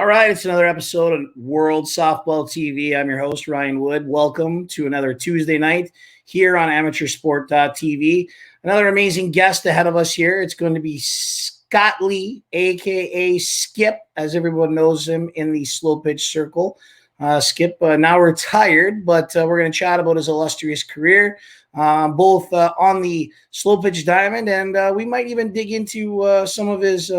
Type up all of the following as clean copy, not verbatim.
All right, it's another episode of World Softball TV. I'm your host, Ryan Wood. Welcome to another Tuesday night here on amateursport.tv. Another amazing guest ahead of us here. It's going to be Scott Lee, a.k.a. Skip, as everyone knows him in the Slowpitch circle. Skip, now retired, but we're going to chat about his illustrious career, both on the Slowpitch Diamond, and we might even dig into some of his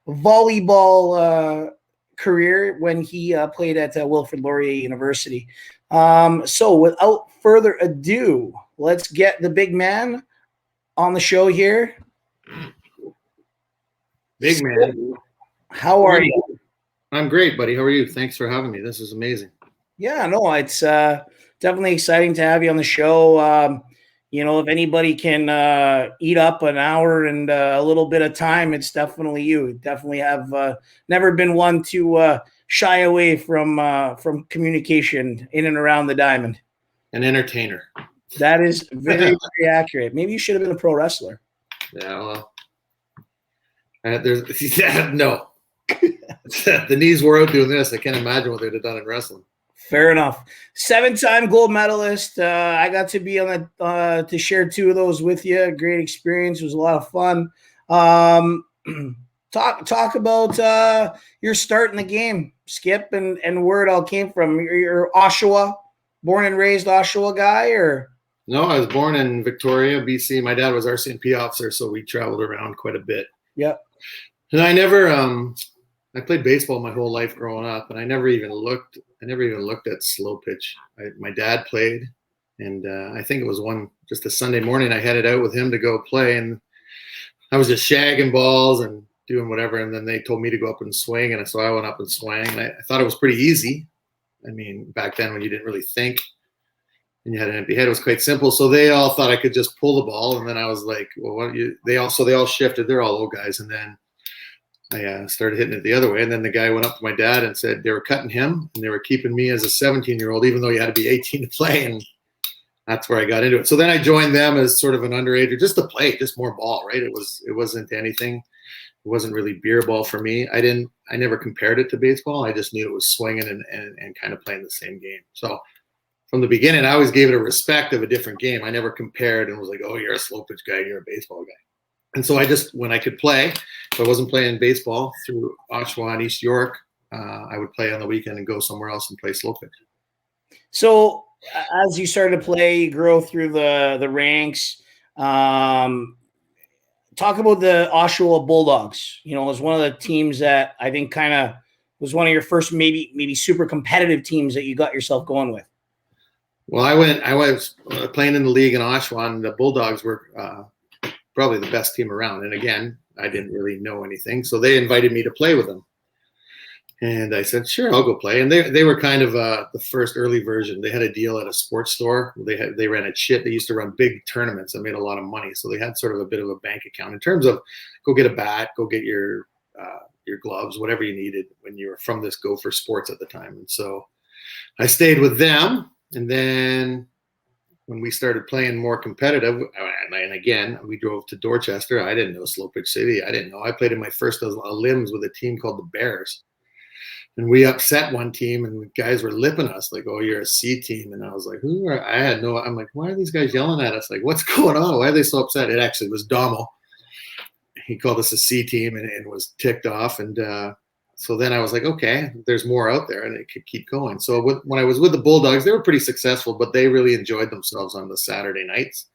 volleyball career when he played at Wilfrid Laurier University. So without further ado, let's get the big man on the show here. Big man. How are you? I'm great, buddy. How are you? Thanks for having me. This is amazing. Yeah, no, it's definitely exciting to have you on the show. If anybody can eat up an hour and a little bit of time, it's definitely you. Definitely have never been one to shy away from communication in and around the diamond. An entertainer. That is very, very accurate. Maybe you should have been a pro wrestler. Yeah, well, no. The knees were out doing this. I can't imagine what they'd have done in wrestling. Fair enough. 7-time gold medalist. I got to be on to share two of those with you. Great experience. It was a lot of fun. Talk about your start in the game, Skip, and where it all came from. You're Oshawa, born and raised Oshawa guy, or? No, I was born in Victoria, BC. My dad was RCMP officer, so we traveled around quite a bit. Yep. And I never I played baseball my whole life growing up, and I never even looked at Slowpitch. My dad played, and I think it was just a Sunday morning I headed out with him to go play, and I was just shagging balls and doing whatever, and then they told me to go up and swing, and so I went up and swung. And I thought it was pretty easy. I mean, back then when you didn't really think and you had an empty head, it was quite simple. So they all thought I could just pull the ball, and then I was like, well, why don't you? They all shifted. They're all old guys, and then I started hitting it the other way, and then the guy went up to my dad and said they were cutting him and they were keeping me as a 17-year-old, even though you had to be 18 to play, and that's where I got into it. So then I joined them as sort of an underager, just to play, just more ball, right? It wasn't anything. It wasn't really beer ball for me. I never compared it to baseball. I just knew it was swinging and kind of playing the same game. So from the beginning, I always gave it a respect of a different game. I never compared and was like, oh, you're a slow pitch guy, you're a baseball guy. And so I just, when I could play, if I wasn't playing baseball through Oshawa and East York, I would play on the weekend and go somewhere else and play slow pitch. So as you started to play, you grow through the ranks. Talk about the Oshawa Bulldogs. It was one of the teams that I think kind of was one of your first maybe super competitive teams that you got yourself going with. Well, I was playing in the league in Oshawa, and the Bulldogs were probably the best team around. And again, I didn't really know anything, so they invited me to play with them. And I said, sure, I'll go play. And they were kind of the first early version. They had a deal at a sports store. They ran a chit. They used to run big tournaments and made a lot of money. So they had sort of a bit of a bank account in terms of go get a bat, go get your gloves, whatever you needed when you were from this Gopher Sports at the time. And so I stayed with them. And then when we started playing more competitive, and again, we drove to Dorchester. I didn't know Slowpitch City. I didn't know. I played in my first limbs with a team called the Bears. And we upset one team, and the guys were lipping us like, oh, you're a C team. And I was like, I'm like, why are these guys yelling at us? Like, what's going on? Why are they so upset? It actually was Domo. He called us a C team and was ticked off. And so then I was like, okay, there's more out there, and it could keep going. So when I was with the Bulldogs, they were pretty successful, but they really enjoyed themselves on the Saturday nights.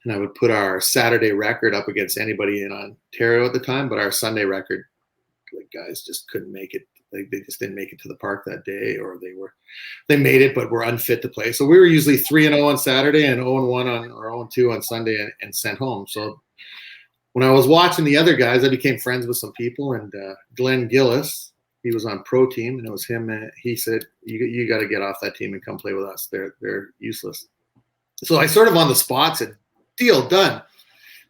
And I would put our Saturday record up against anybody in Ontario at the time, but our Sunday record, like, guys just couldn't make it. Like, they just didn't make it to the park that day, or they made it but were unfit to play. So we were usually 3-0 on Saturday and 0-1 or 0-2 on Sunday and sent home. So when I was watching the other guys, I became friends with some people, and Glenn Gillis, he was on pro team, and it was him. He said, you got to get off that team and come play with us. They're useless. So I sort of on the spot said, deal, done.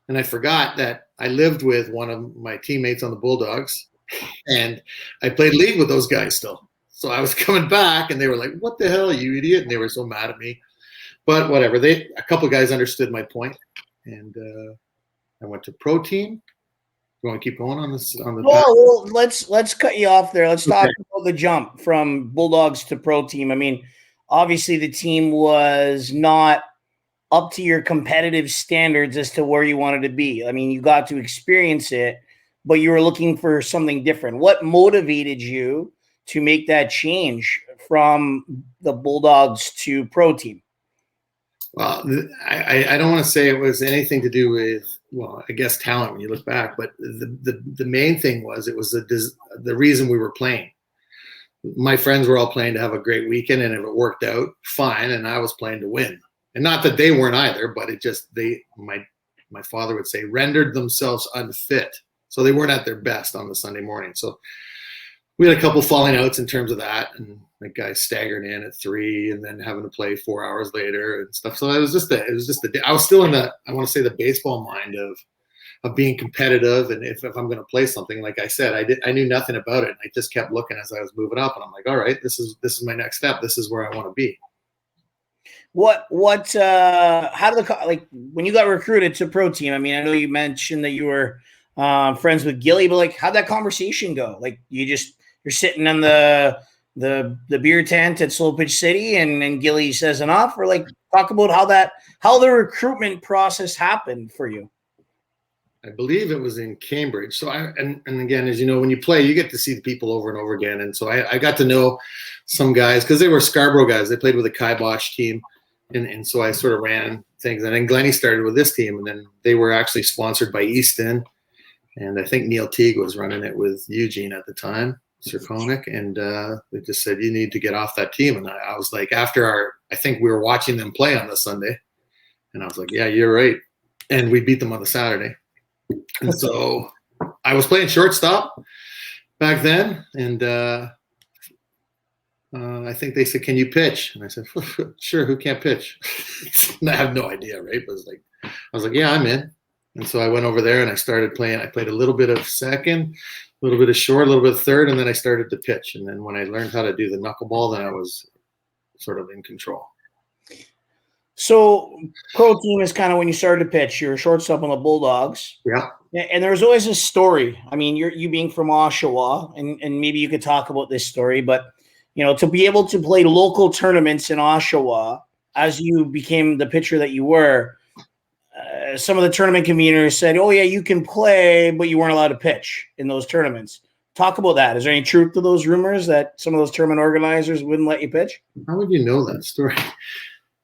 And I forgot that I lived with one of my teammates on the Bulldogs, and I played league with those guys still. So I was coming back, and they were like, what the hell, you idiot? And they were so mad at me. But whatever. A couple guys understood my point, and I went to pro team. You want to keep going on this? Well, let's cut you off there. Let's talk about the jump from Bulldogs to pro team. I mean, obviously the team was not up to your competitive standards as to where you wanted to be. I mean, you got to experience it, but you were looking for something different. What motivated you to make that change from the Bulldogs to pro team? Well, I don't want to say it was anything to do with, well, I guess talent when you look back, but the main thing was it was the reason we were playing. My friends were all playing to have a great weekend, and if it worked out, fine, and I was playing to win. And not that they weren't either, but it just my father would say rendered themselves unfit, so they weren't at their best on the Sunday morning. So we had a couple falling outs in terms of that, and the guy staggered in at 3 and then having to play 4 hours later and stuff. So it was just I was still in the, I want to say, the baseball mind of being competitive. And if I'm going to play something, like I said, I knew nothing about it. And I just kept looking as I was moving up, and I'm like, all right, this is my next step. This is where I want to be. How did like when you got recruited to pro team? I mean, I know you mentioned that you were friends with Gilly, but like, how'd that conversation go? Like, you're sitting in the beer tent at Slowpitch City, and Gilly says enough, or like, talk about how the recruitment process happened for you. I believe it was in Cambridge. So and again, as you know, when you play, you get to see the people over and over again. And so I got to know some guys because they were Scarborough guys. They played with the Kibosh team. And so I sort of ran things. And then Glennie started with this team, and then they were actually sponsored by Easton. And I think Neil Teague was running it with Eugene at the time, Sir Koenig. And they just said, you need to get off that team. And I was like, I think we were watching them play on the Sunday. And I was like, yeah, you're right. And we beat them on the Saturday. And so I was playing shortstop back then. And I think they said, can you pitch? And I said, sure, who can't pitch? And I have no idea, right? But I was like, yeah, I'm in. And so I went over there and I started playing. I played a little bit of second, a little bit of short, a little bit of third, and then I started to pitch. And then when I learned how to do the knuckleball, then I was sort of in control. So pro team is kind of when you started to pitch. You're a shortstop on the Bulldogs. Yeah. And there's always a story. I mean, you being from Oshawa, and maybe you could talk about this story, but you know, to be able to play local tournaments in Oshawa as you became the pitcher that you were, some of the tournament conveners said, oh, yeah, you can play, but you weren't allowed to pitch in those tournaments. Talk about that. Is there any truth to those rumors that some of those tournament organizers wouldn't let you pitch? How would you know that story?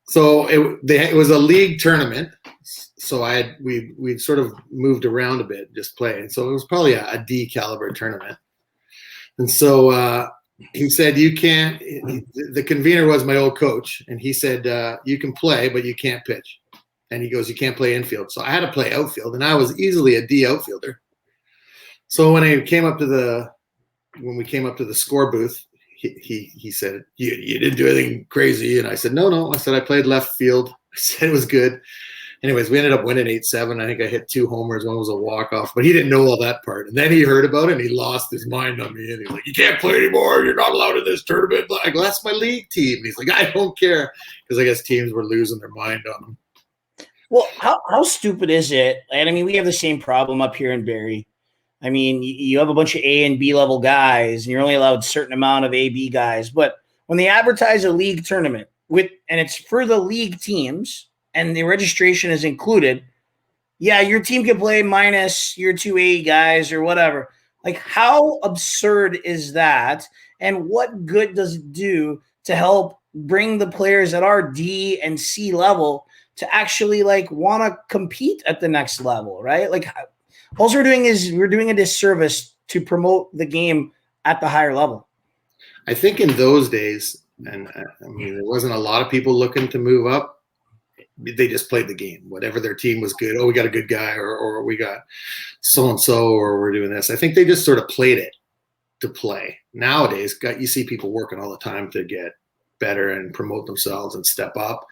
So it was a league tournament. So we'd sort of moved around a bit, just playing. So it was probably a D caliber tournament. And so he said, you can't, the convener was my old coach. And he said, you can play, but you can't pitch. And he goes, you can't play infield. So I had to play outfield, and I was easily a D outfielder. So when we came up to the score booth, he said, you didn't do anything crazy. And I said, no. I said, I played left field. I said it was good. Anyways, we ended up winning 8-7. I think I hit 2 homers. One was a walk-off, but he didn't know all that part. And then he heard about it, and he lost his mind on me. And he's like, you can't play anymore. You're not allowed in this tournament. I go, that's my league team. And he's like, I don't care. Because I guess teams were losing their mind on him. Well, how stupid is it? And I mean, we have the same problem up here in Barrie. I mean, you have a bunch of A and B level guys, and you're only allowed a certain amount of A, B guys. But when they advertise a league tournament and it's for the league teams and the registration is included, yeah, your team can play minus your 2 A guys or whatever. Like, how absurd is that? And what good does it do to help bring the players that are D and C level to actually like want to compete at the next level, right? Like, all we're doing is we're doing a disservice to promote the game at the higher level. I think in those days, and I mean, there wasn't a lot of people looking to move up. They just played the game. Whatever their team was good. Oh, we got a good guy, or we got so-and-so, or we're doing this. I think they just sort of played it to play. Nowadays, you see people working all the time to get better and promote themselves and step up.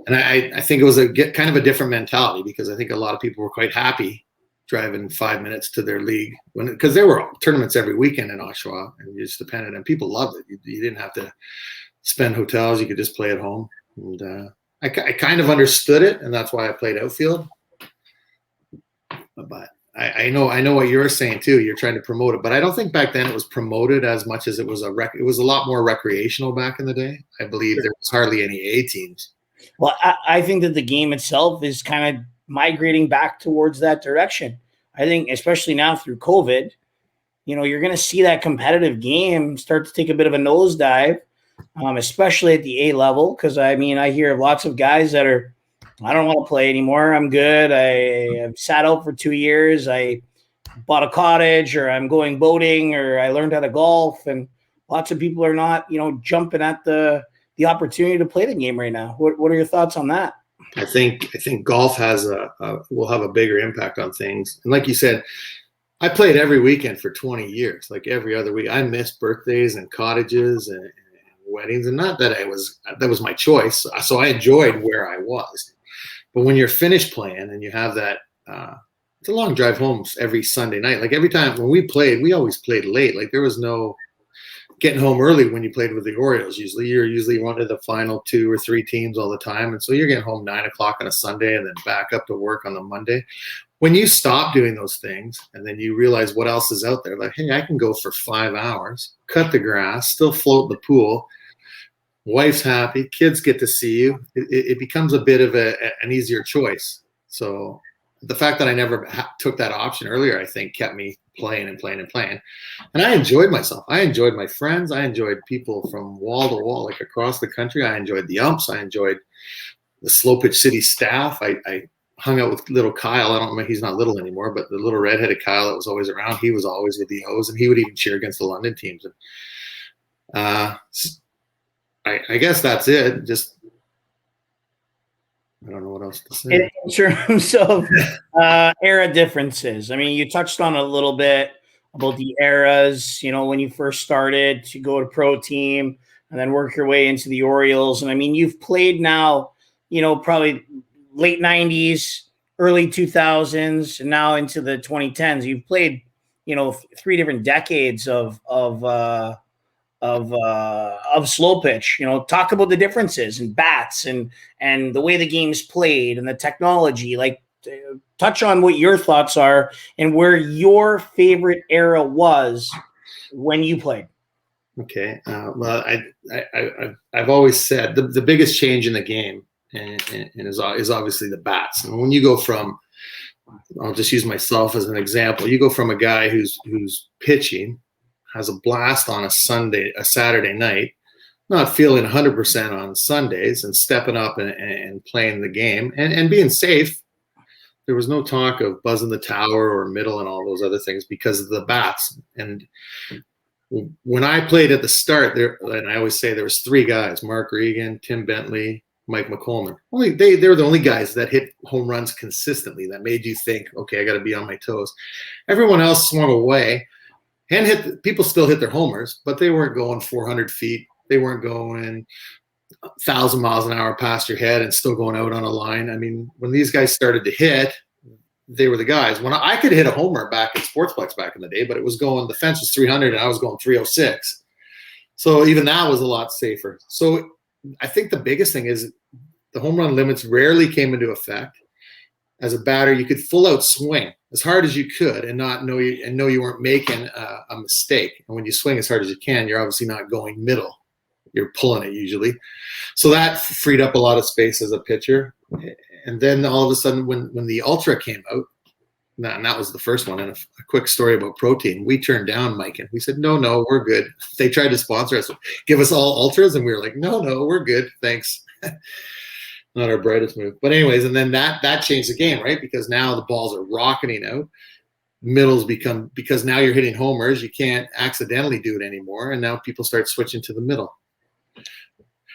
And I think it was kind of a different mentality, because I think a lot of people were quite happy driving 5 minutes to their league because there were tournaments every weekend in Oshawa, and you just depended, and people loved it. You didn't have to spend hotels. You could just play at home. And I kind of understood it, and that's why I played outfield. But I know what you're saying too. You're trying to promote it, but I don't think back then it was promoted as much as it was it was a lot more recreational back in the day. I believe there was hardly any A teams. Well, I think that the game itself is kind of migrating back towards that direction. I think, especially now through COVID, you're going to see that competitive game start to take a bit of a nosedive, especially at the A level. Because I hear of lots of guys that are, I don't want to play anymore. I'm good. I've sat out for 2 years. I bought a cottage, or I'm going boating, or I learned how to golf. And lots of people are not, jumping at the opportunity to play the game right now. What are your thoughts on that? I think golf will have a bigger impact on things. And like you said, I played every weekend for 20 years, like every other week. I missed birthdays and cottages and weddings, and not that that was my choice. So I enjoyed where I was. But when you're finished playing and you have that, it's a long drive home every Sunday night. Like every time when we played, we always played late. Like there was no getting home early when you played with the Orioles. You're usually one of the final 2 or 3 teams all the time. And so you're getting home 9 o'clock on a Sunday and then back up to work on the Monday. When you stop doing those things and then you realize what else is out there, like, hey, I can go for 5 hours, cut the grass, still float in the pool. Wife's happy, kids get to see you. It becomes a bit of an easier choice. So the fact that I never took that option earlier, I think, kept me playing and playing and playing. And I enjoyed myself. I enjoyed my friends. I enjoyed people from wall to wall, like across the country. I enjoyed the umps. I enjoyed the Slowpitch City staff. I hung out with little Kyle. I don't know, he's not little anymore, but the little redheaded Kyle that was always around, he was always with the O's, and he would even cheer against the London teams. And I guess that's it. Just, I don't know what else to say. In terms of era differences, you touched on a little bit about the eras, when you first started to go to pro team and then work your way into the Orioles. And you've played now, probably late 90s, early 2000s, and now into the 2010s. You've played, 3 different decades of slow pitch. Talk about the differences in bats and the way the game's played and the technology. Like, touch on what your thoughts are and where your favorite era was when you played. Okay. Well, I've always said the biggest change in the game is obviously the bats. And when you go from, I'll just use myself as an example. You go from a guy who's pitching, has a blast on a Saturday night, not feeling 100% on Sundays, and stepping up and playing the game and being safe. There was no talk of buzzing the tower or middle and all those other things because of the bats. And when I played at the start there, and I always say there was 3 guys: Mark Regan, Tim Bentley, Mike McColmer. They were the only guys that hit home runs consistently, that made you think, okay, I got to be on my toes. Everyone else swung away. And people still hit their homers, but they weren't going 400 feet. They weren't going 1,000 miles an hour past your head and still going out on a line. When these guys started to hit, they were the guys. When I could hit a homer back at Sportsplex back in the day, but it was going, the fence was 300 and I was going 306. So even that was a lot safer. So I think the biggest thing is the home run limits rarely came into effect. As a batter, you could full out swing as hard as you could and not know you weren't making a mistake. And when you swing as hard as you can, you're obviously not going middle. You're pulling it usually. So that freed up a lot of space as a pitcher. And then all of a sudden, when the Ultra came out, and that was the first one. And a quick story about protein. We turned down Mike and we said, no, we're good. They tried to sponsor us, give us all Ultras, and we were like, no, we're good, thanks. Not our brightest move. But anyways, and then that changed the game, right? Because now the balls are rocketing out. Middles become, because now you're hitting homers, you can't accidentally do it anymore. And now people start switching to the middle.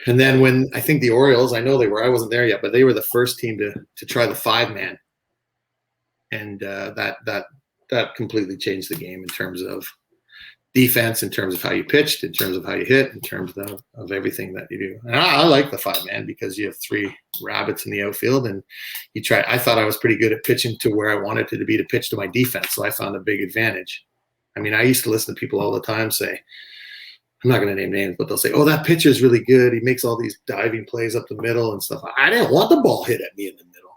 And then when I think the Orioles, I wasn't there yet, but they were the first team to try the 5-man. And that completely changed the game in terms of defense, in terms of how you pitched, in terms of how you hit, in terms of everything that you do. And I like the 5-man because you have 3 rabbits in the outfield, and you try. I thought I was pretty good at pitching to where I wanted it to be, to pitch to my defense. So I found a big advantage. I used to listen to people all the time say, I'm not going to name names, but they'll say, oh, that pitcher is really good. He makes all these diving plays up the middle and stuff. I didn't want the ball hit at me in the middle.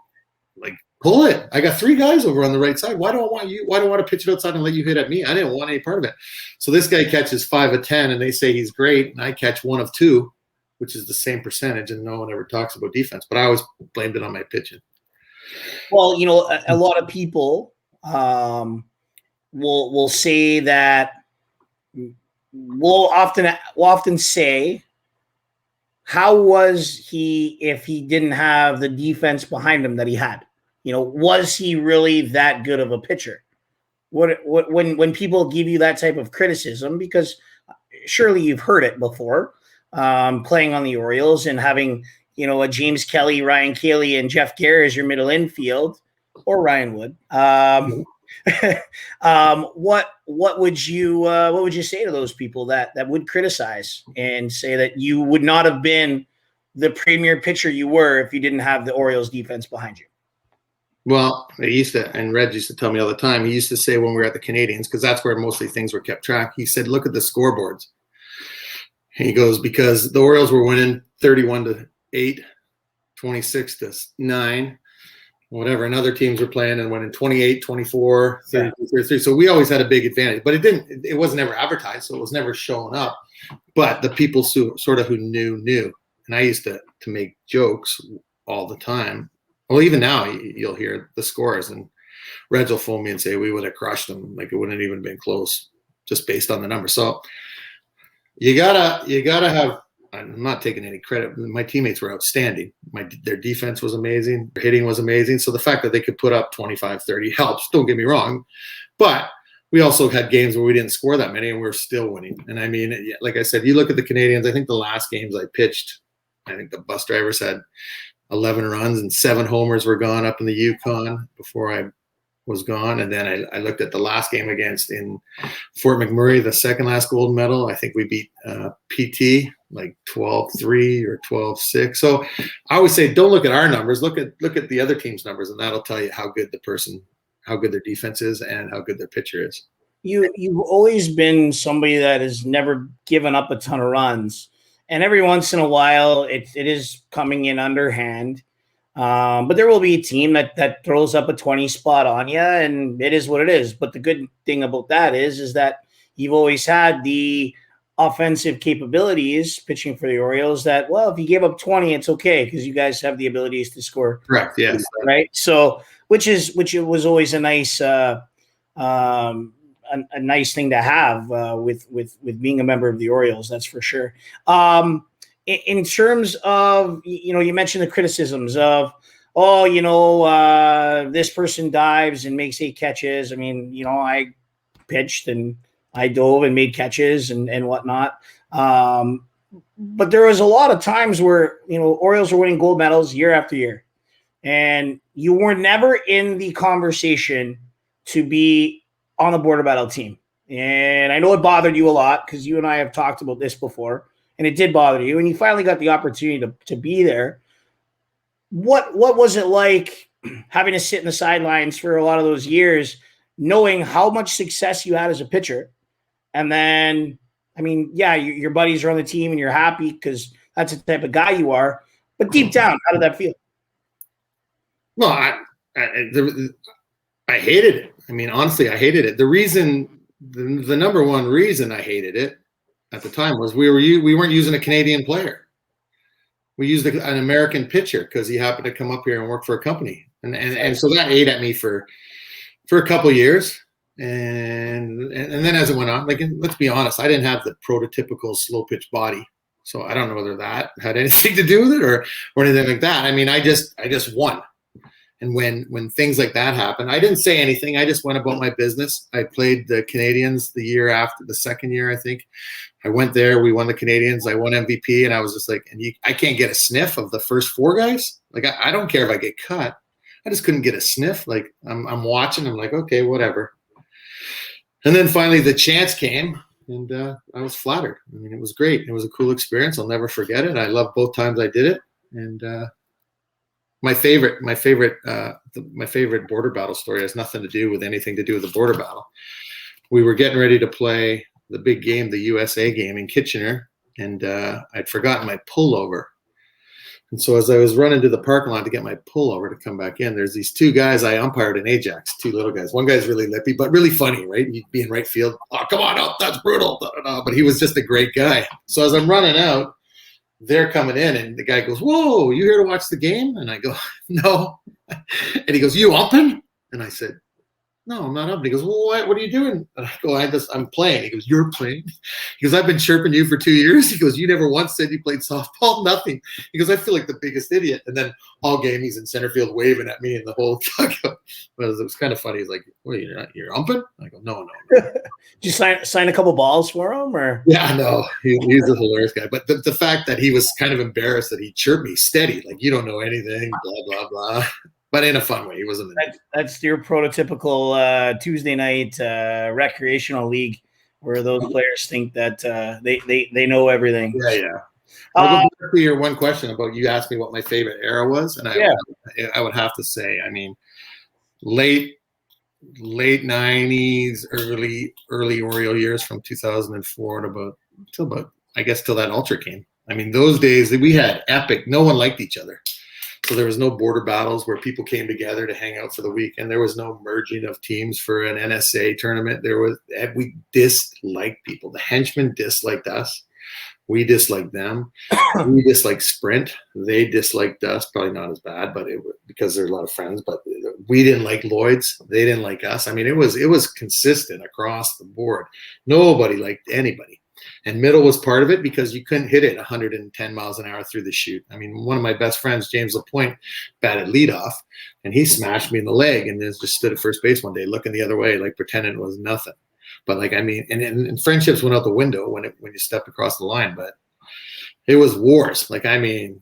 Like, pull it. I got 3 guys over on the right side. Why do I want you? Why do I want to pitch it outside and let you hit at me? I didn't want any part of it. So this guy catches 5 of 10, and they say he's great, and I catch 1 of 2, which is the same percentage, and no one ever talks about defense. But I always blamed it on my pitching. Well, a lot of people will say that. We'll often say, how was he if he didn't have the defense behind him that he had? Was he really that good of a pitcher? When people give you that type of criticism, because surely you've heard it before, playing on the Orioles and having a James Kelly, Ryan Cayley, and Jeff Gare as your middle infield, or Ryan Wood. What would you say to those people that would criticize and say that you would not have been the premier pitcher you were if you didn't have the Orioles defense behind you? Well, Red used to tell me all the time, he used to say when we were at the Canadians, because that's where mostly things were kept track, he said, look at the scoreboards. And he goes, because the Orioles were winning 31-8, 26-9, whatever, and other teams were playing and winning 28, 24, 33. So we always had a big advantage, but it wasn't ever advertised, so it was never showing up. But the people sort of who knew. And I used to make jokes all the time. Well, even now you'll hear the scores, and Reds will phone me and say we would have crushed them, like it wouldn't have even been close, just based on the numbers. So you gotta have. I'm not taking any credit. My teammates were outstanding. Their defense was amazing. Their hitting was amazing. So the fact that they could put up 25, 30 helps. Don't get me wrong, but we also had games where we didn't score that many and we're still winning. And I mean, like I said, you look at the Canadians. I think the last games I pitched, I think the bus drivers had 11 runs and 7 homers were gone up in the Yukon before I was gone. And then I looked at the last game against in Fort McMurray, the second last gold medal. I think we beat PT like 12-3 or 12-6. So I always say, don't look at our numbers, look at the other team's numbers, and that'll tell you how good their defense is and how good their pitcher is. You've always been somebody that has never given up a ton of runs. And every once in a while, it is coming in underhand. But there will be a team that throws up a 20 spot on you, and it is what it is. But the good thing about that is that you've always had the offensive capabilities pitching for the Orioles that, well, if you gave up 20, it's okay because you guys have the abilities to score. Correct. Yes. Right. So, which was always a nice nice thing to have with being a member of the Orioles. That's for sure. In terms of, you mentioned the criticisms of, this person dives and makes 8 catches. I mean, I pitched and I dove and made catches and whatnot. But there was a lot of times where, Orioles were winning gold medals year after year. And you were never in the conversation to be on the border battle team. And I know it bothered you a lot because you and I have talked about this before. And it did bother you, and you finally got the opportunity to be there. What was it like having to sit in the sidelines for a lot of those years, knowing how much success you had as a pitcher? And then, I mean, yeah, your buddies are on the team and you're happy because that's the type of guy you are. But deep down, how did that feel? Well, I hated it. I mean, honestly, I hated it. The number one reason I hated it at the time was we weren't using a Canadian player. We used an American pitcher because he happened to come up here and work for a company, and so that ate at me for a couple of years, and then as it went on, like, let's be honest, I didn't have the prototypical slow pitch body, so I don't know whether that had anything to do with it or anything like that. I mean, I just won. And when things like that happen, I didn't say anything. I just went about my business. I played the Canadians the year after, the second year, I think. I went there. We won the Canadians. I won MVP, and I was just like, I can't get a sniff of the first 4 guys. Like, I don't care if I get cut. I just couldn't get a sniff. Like, I'm watching. I'm like, okay, whatever. And then finally the chance came, and I was flattered. I mean, it was great. It was a cool experience. I'll never forget it. I loved both times I did it, and my favorite border battle story has nothing to do with anything to do with the border battle. We were getting ready to play the big game, the USA game in Kitchener, and I'd forgotten my pullover. And so as I was running to the parking lot to get my pullover to come back in, there's these two guys I umpired in Ajax, two little guys. One guy's really lippy, but really funny, right? He'd be in right field. Oh, come on out. That's brutal. But he was just a great guy. So as I'm running out, they're coming in, and the guy goes, "Whoa, you here to watch the game?" And I go, "No." And he goes, "You umping?" And I said, "No, I'm not up." And he goes, "Well, what are you doing?" And I go, I'm playing." He goes, "You're playing?" He goes, "I've been chirping you for 2 years." He goes, "You never once said you played softball?" Nothing. He goes, "I feel like the biggest idiot." And then all game he's in center field waving at me and the whole dugout. But it was kind of funny. He's like, "What, you're umping?" I go, "No." Did you sign a couple balls for him, or? Yeah, no, he's a hilarious guy. But the fact that he was kind of embarrassed that he chirped me steady, like, "You don't know anything, blah, blah, blah." But in a fun way. He wasn't. That's your prototypical Tuesday night recreational league where those players think that they know everything. Yeah. I'll go back to your one question about, you asked me what my favorite era was, and I would have to say, I mean, late 90s, early Oriole years from 2004 to about I guess till that Ultra came. I mean, those days we had epic. No one liked each other. So there was no border battles where people came together to hang out for the week, and there was no merging of teams for an NSA tournament. We disliked people. The henchmen disliked us. We disliked them. We disliked Sprint. They disliked us. Probably not as bad, but because there's a lot of friends. But we didn't like Lloyd's. They didn't like us. I mean, it was consistent across the board. Nobody liked anybody. And middle was part of it because you couldn't hit it 110 miles an hour through the chute. I mean, one of my best friends, James Lapointe, batted leadoff, and he smashed me in the leg and just stood at first base one day looking the other way, like pretending it was nothing. But like, I mean, and friendships went out the window when you stepped across the line. But it was wars. Like, I mean,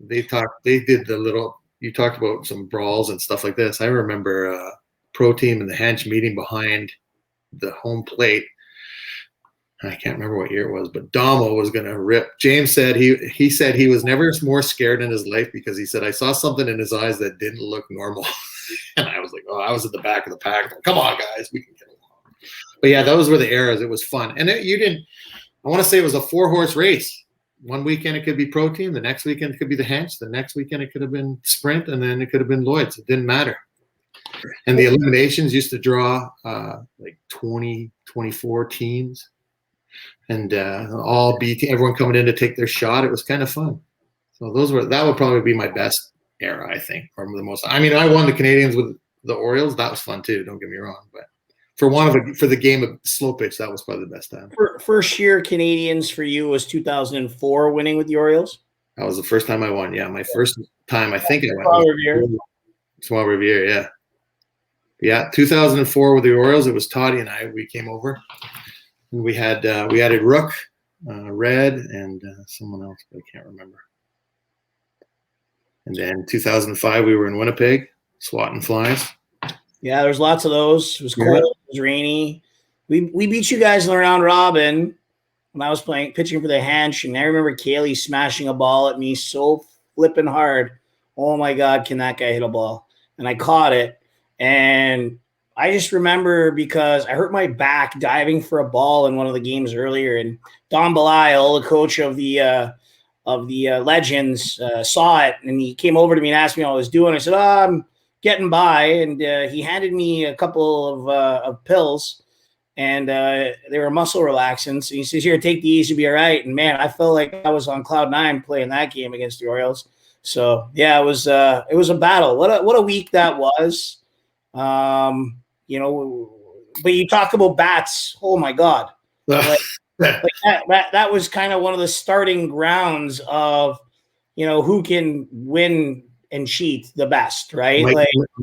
you talked about some brawls and stuff like this. I remember pro team and the hench meeting behind the home plate. I can't remember what year it was, but Domo was going to rip. James said he said he was never more scared in his life because he said, "I saw something in his eyes that didn't look normal." And I was like, "Oh, I was at the back of the pack. Come on, guys, we can get along." But yeah, those were the eras. It was fun. And I want to say it was a 4-horse race. One weekend it could be pro team. The next weekend it could be the hench. The next weekend it could have been Sprint. And then it could have been Lloyd's. It didn't matter. And the eliminations used to draw like 20, 24 teams. And all everyone coming in to take their shot. It was kind of fun. So that would probably be my best era, I think, or the most. I mean, I won the Canadians with the Orioles. That was fun too. Don't get me wrong, but for the game of slow pitch, that was probably the best time. First year Canadians for you was 2004, winning with the Orioles. That was the first time I won. Yeah, my first time I think I won. Small Riviere, yeah. Yeah, 2004 with the Orioles. It was Toddy and I. We came over. We added Rook, Red, and someone else, but I can't remember. And then 2005, we were in Winnipeg, swatting flies. Yeah, there's lots of those. It was cold. It was rainy. We beat you guys in the round robin when I was pitching for the hench, and I remember Kaylee smashing a ball at me so flipping hard. Oh my God, can that guy hit a ball? And I caught it, and I just remember because I hurt my back diving for a ball in one of the games earlier, and Domeball, the coach of the Legends, saw it, and he came over to me and asked me how I was doing. I said, I'm getting by, and he handed me a couple of pills, and they were muscle relaxants. And he says, "Here, take these, you'll be all right." And man, I felt like I was on cloud 9 playing that game against the Orioles. So yeah, it was a battle. What a week that was. You know, but you talk about bats. Oh my God. Like that was kind of one of the starting grounds of, you know, who can win and cheat the best, right?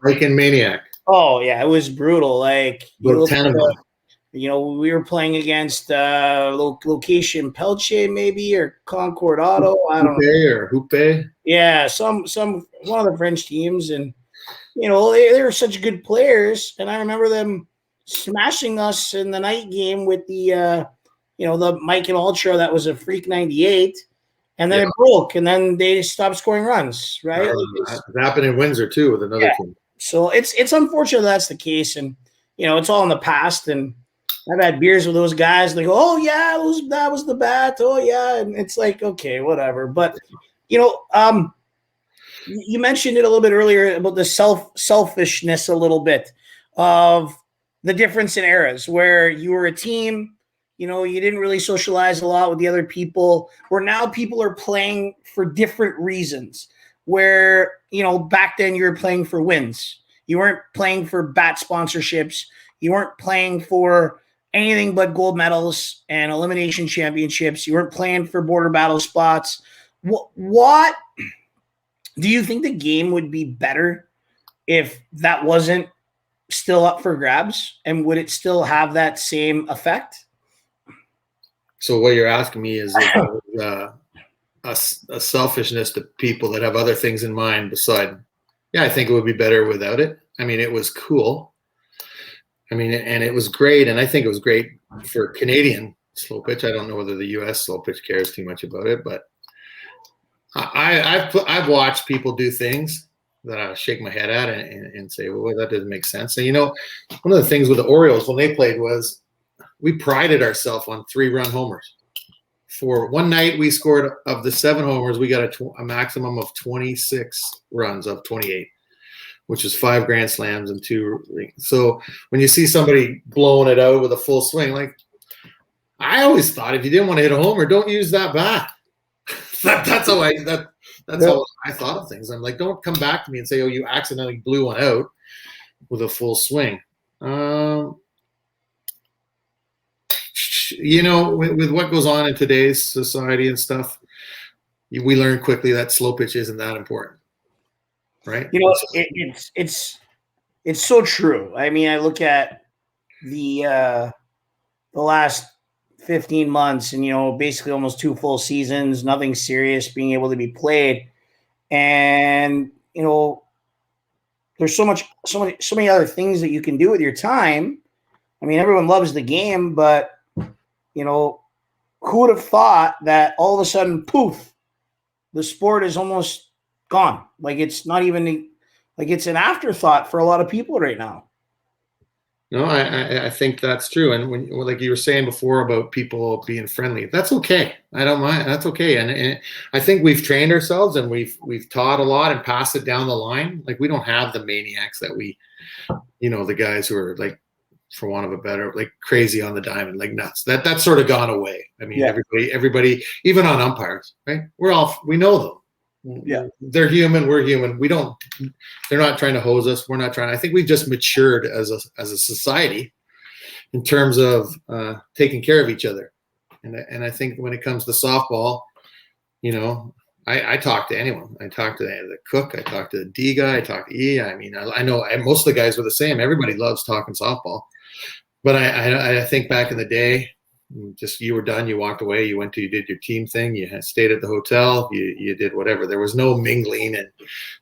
Mike and Maniac. Oh yeah, it was brutal. Like, we were playing against Location Pelche maybe, or Concord Auto. I don't know. Or Houpe. Yeah, one of the French teams, and you know, they were such good players, and I remember them smashing us in the night game with the Mike and Ultra. That was a freak 98, and then it broke, and then they stopped scoring runs. Right, it happened in Windsor too with another team. So it's unfortunate that's the case, and you know, it's all in the past. And I've had beers with those guys. And they go, "Oh yeah, that was the bat. Oh yeah," and it's like, okay, whatever. But you know, You mentioned it a little bit earlier about the selfishness a little bit of the difference in eras where you were a team, you didn't really socialize a lot with the other people, where now people are playing for different reasons, where, back then you were playing for wins. You weren't playing for bat sponsorships. You weren't playing for anything but gold medals and elimination championships. You weren't playing for border battle spots. What do you think the game would be better if that wasn't still up for grabs? And would it still have that same effect? So what you're asking me is a selfishness to people that have other things in mind beside. Yeah, I think it would be better without it. I mean, it was cool. I mean, and it was great. And I think it was great for Canadian slow pitch. I don't know whether the US slow pitch cares too much about it, but I've watched people do things that I shake my head at and say, well, that doesn't make sense. And, one of the things with the Orioles when they played was we prided ourselves on 3-run homers. For one night, we scored, of the 7 homers, we got a maximum of 26 runs of 28, which is 5 grand slams and 2 rings. So when you see somebody blowing it out with a full swing, like, I always thought if you didn't want to hit a homer, don't use that bat. That's how I thought of things. I'm like, don't come back to me and say, oh, you accidentally blew one out with a full swing. With what goes on in today's society and stuff, we learn quickly that slow pitch isn't that important, right? It's so true. I mean, I look at the last 15 months and, basically almost 2 full seasons, nothing serious being able to be played. And, there's so many other things that you can do with your time. I mean, everyone loves the game, but, who would have thought that all of a sudden, poof, the sport is almost gone. Like, it's not even like it's an afterthought for a lot of people right now. No, I think that's true. And when, like you were saying before about people being friendly, that's okay. I don't mind. That's okay. And I think we've trained ourselves and we've taught a lot and passed it down the line. Like, we don't have the maniacs that the guys who are, like, for want of a better, like, crazy on the diamond, like nuts. That's sort of gone away. I mean, yeah. Everybody, even on umpires, right? We know them. Yeah, they're human. We're human. They're not trying to hose us. We're not trying. I think we've just matured as a society in terms of taking care of each other. And I think when it comes to softball, I talk to anyone. I talk to the cook. I talk to the D guy. I talk to E. I mean, I know most of the guys were the same. Everybody loves talking softball. But I think back in the day, just you were done, you walked away, you did your team thing, you stayed at the hotel, you did whatever. There was no mingling and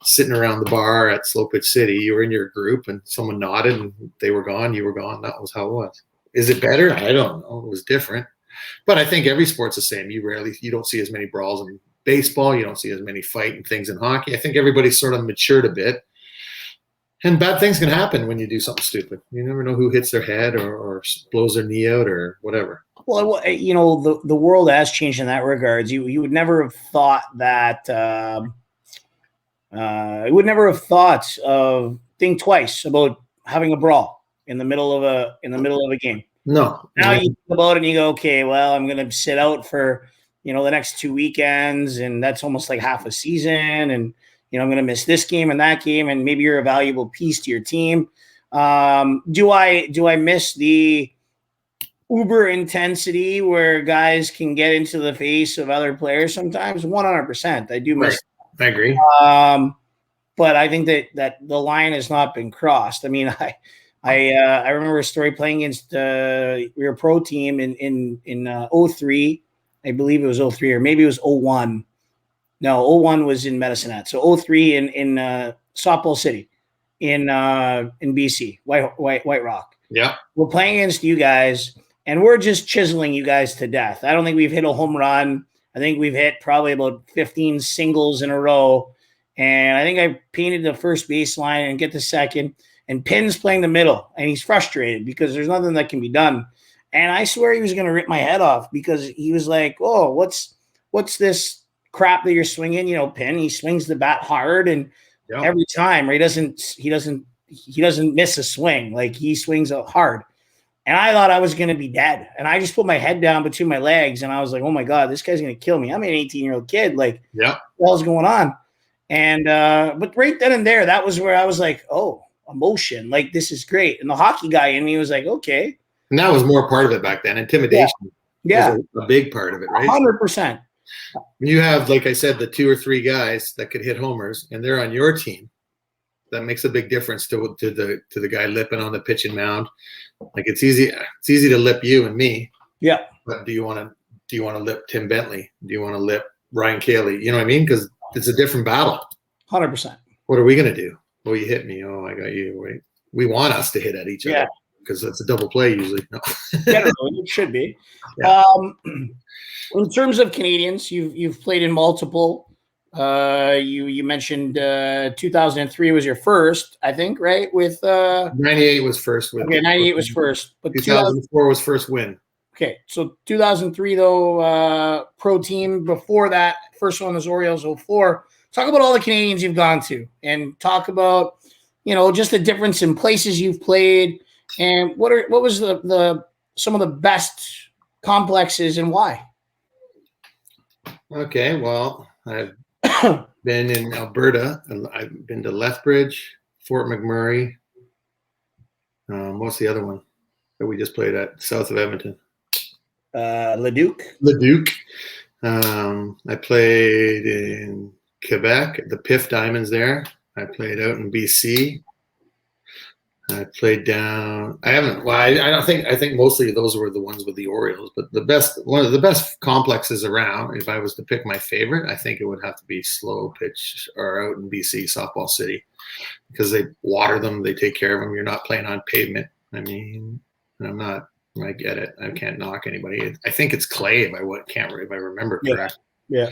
sitting around the bar at Slowpitch City. You were in your group and someone nodded and they were gone, you were gone. That was how it was. Is it better? I don't know. It was different. But I think every sport's the same. You don't see as many brawls in baseball, you don't see as many fighting things in hockey. I think everybody's sort of matured a bit. And bad things can happen when you do something stupid. You never know who hits their head or blows their knee out or whatever. Well, the world has changed in that regards. You would never have thought that. You would never have thought of think twice about having a brawl in the middle of a game. No. Now you think about it and you go, okay, well, I'm going to sit out for the next 2 weekends, and that's almost like half a season, and I'm going to miss this game and that game, and maybe you're a valuable piece to your team. Do I miss the uber intensity where guys can get into the face of other players sometimes? 100%. I do miss. Right. I agree. But I think that the line has not been crossed. I mean, I remember a story playing against your pro team in 03. I believe it was 03 or maybe it was 01. No, 01 was in Medicine. So 03 in Softball City in BC, White Rock. Yeah. We're playing against you guys, and we're just chiseling you guys to death. I don't think we've hit a home run. I think we've hit probably about 15 singles in a row. And I think I painted the first baseline and get the second. And Pin's playing the middle, and he's frustrated because there's nothing that can be done. And I swear he was going to rip my head off because he was like, oh, what's this crap that you're swinging, Pin, he swings the bat hard and every time, right? He doesn't miss a swing. Like he swings out hard. And I thought I was going to be dead. And I just put my head down between my legs and I was like, oh my God, this guy's going to kill me. I'm an 18-year-old kid. Like, what the hell's going on? And, but right then and there, that was where I was like, oh, emotion. Like, this is great. And the hockey guy in me was like, okay. And that was more part of it back then. Intimidation was a big part of it, right? 100%. You have, like I said, the 2 or 3 guys that could hit homers and they're on your team. That makes a big difference to the guy lipping on the pitching mound. Like it's easy to lip you and me. Yeah. But do you want to lip Tim Bentley? Do you want to lip Ryan Cayley? You know what I mean? Because it's a different battle. 100%. What are we gonna do? Oh, you hit me. Oh, I got you. Wait. We want us to hit at each other because it's a double play usually. No. Generally, it should be. Yeah. In terms of Canadians, you've played in multiple. You mentioned 2003 was your first, I think, right? With 98 was first. 98 was first, but 2004 was first win. Okay, so 2003 though, pro team. Before that, first one was Orioles 04. Talk about all the Canadians you've gone to, and talk about just the difference in places you've played, and what was the some of the best complexes and why. Okay, well, I've been in Alberta. I've been to Lethbridge, Fort McMurray. What's the other one that we just played at south of Edmonton? Leduc. I played in Quebec, the PIF Diamonds there. I played out in BC. I played down. I haven't. Well, I think mostly those were the ones with the Orioles. But one of the best complexes around. If I was to pick my favorite, I think it would have to be Slowpitch or out in BC, Softball City, because they water them, they take care of them. You're not playing on pavement. I mean, I'm not. I get it. I can't knock anybody. I think it's clay if I remember correctly. Yeah.